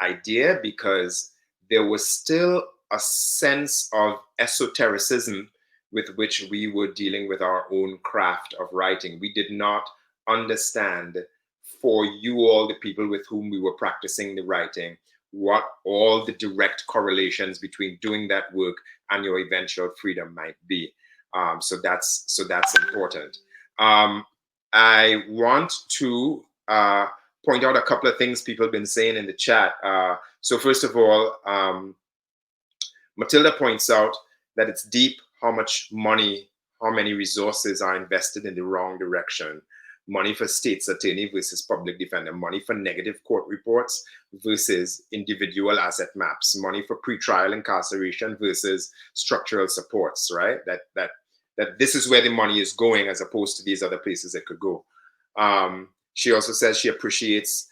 idea, because there was still a sense of esotericism with which we were dealing with our own craft of writing. We did not understand, for you all, the people with whom we were practicing the writing, what all the direct correlations between doing that work and your eventual freedom might be. So that's important. I want to point out a couple of things people have been saying in the chat. So first of all, Matilda points out that it's deep how much money, how many resources are invested in the wrong direction. Money for state's attorney versus public defender, money for negative court reports versus individual asset maps, money for pretrial incarceration versus structural supports, right? That this is where the money is going as opposed to these other places it could go. She also says she appreciates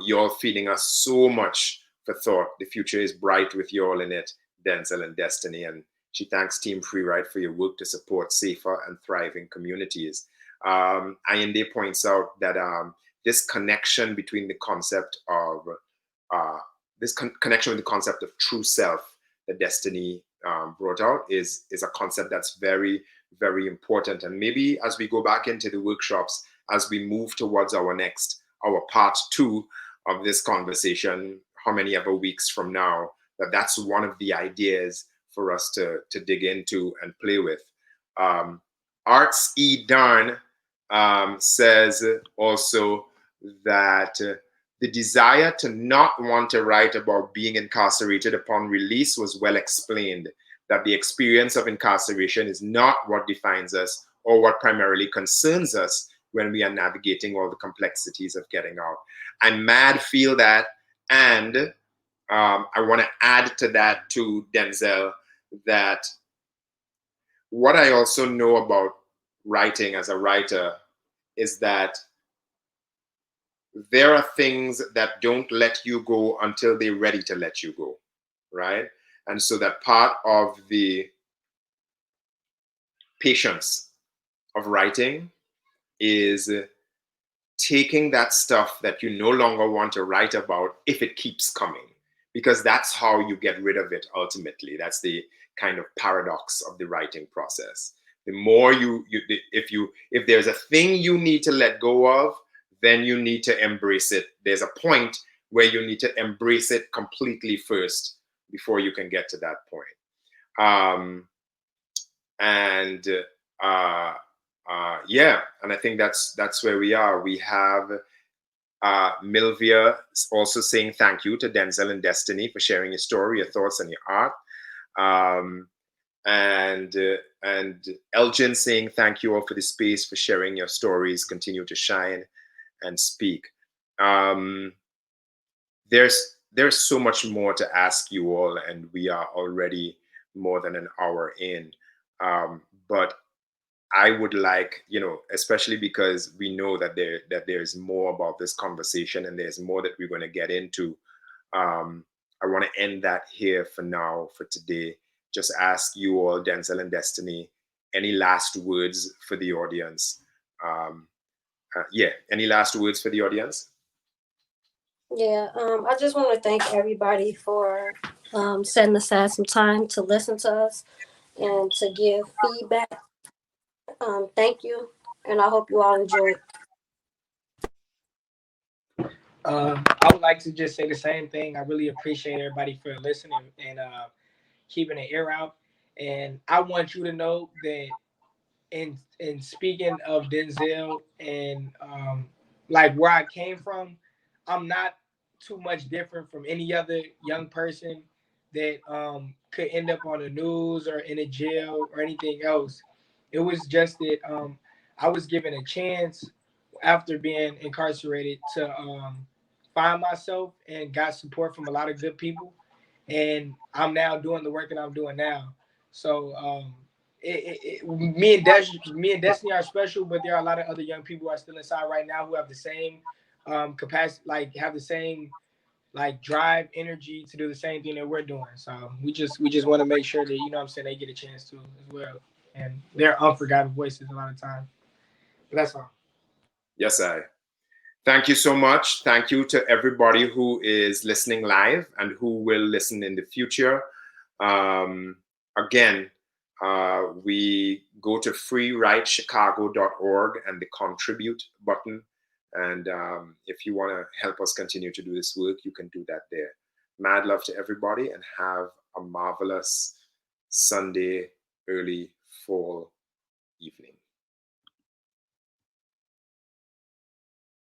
you all feeding us so much for thought. The future is bright with you all in it, Denzel and Destiny. And she thanks Team Free Write for your work to support safer and thriving communities. Ayende points out that this connection between the concept of connection with the concept of true self that Destiny brought out is a concept that's very, very important. And maybe as we go back into the workshops, as we move towards our part 2 of this conversation, how many ever weeks from now, that's one of the ideas for us to dig into and play with. Arts E. Darn says also that the desire to not want to write about being incarcerated upon release was well explained, that the experience of incarceration is not what defines us or what primarily concerns us when we are navigating all the complexities of getting out. I mad feel that, and I want to add to that too, Denzel, that what I also know about writing as a writer is that there are things that don't let you go until they're ready to let you go, right? And so that part of the patience of writing is taking that stuff that you no longer want to write about if it keeps coming, because that's how you get rid of it ultimately. That's the kind of paradox of the writing process. The more if there's a thing you need to let go of, then you need to embrace it. There's a point where you need to embrace it completely first before you can get to that point. Yeah, and I think that's where we are. We have Milvia also saying thank you to Denzel and Destiny for sharing your story, your thoughts, and your art. And Elgin saying thank you all for the space, for sharing your stories. Continue to shine and speak. There's so much more to ask you all, and we are already more than an hour in. But I would like, especially because we know that there's more about this conversation and there's more that we're going to get into. I want to end that here for now, for today. Just ask you all, Denzel and Destiny, any last words for the audience? Any last words for the audience? Yeah, I just want to thank everybody for setting aside some time to listen to us and to give feedback. Thank you, and I hope you all enjoyed. I would like to just say the same thing. I really appreciate everybody for listening and keeping an ear out. And I want you to know that in speaking of Denzel and like where I came from, I'm not too much different from any other young person that could end up on the news or in a jail or anything else. It was just that I was given a chance after being incarcerated to find myself and got support from a lot of good people, and I'm now doing the work that I'm doing now. So me and Destiny are special, but there are a lot of other young people who are still inside right now who have the same capacity, like have the same like drive, energy to do the same thing that we're doing. So we just want to make sure that, you know what I'm saying, they get a chance to as well. And they're unforgotten voices a lot of time. But that's all. Yes, I. Thank you so much. Thank you to everybody who is listening live and who will listen in the future. Again, we go to freerideschicago.org and the contribute button. And if you want to help us continue to do this work, you can do that there. Mad love to everybody and have a marvelous Sunday early fall evening.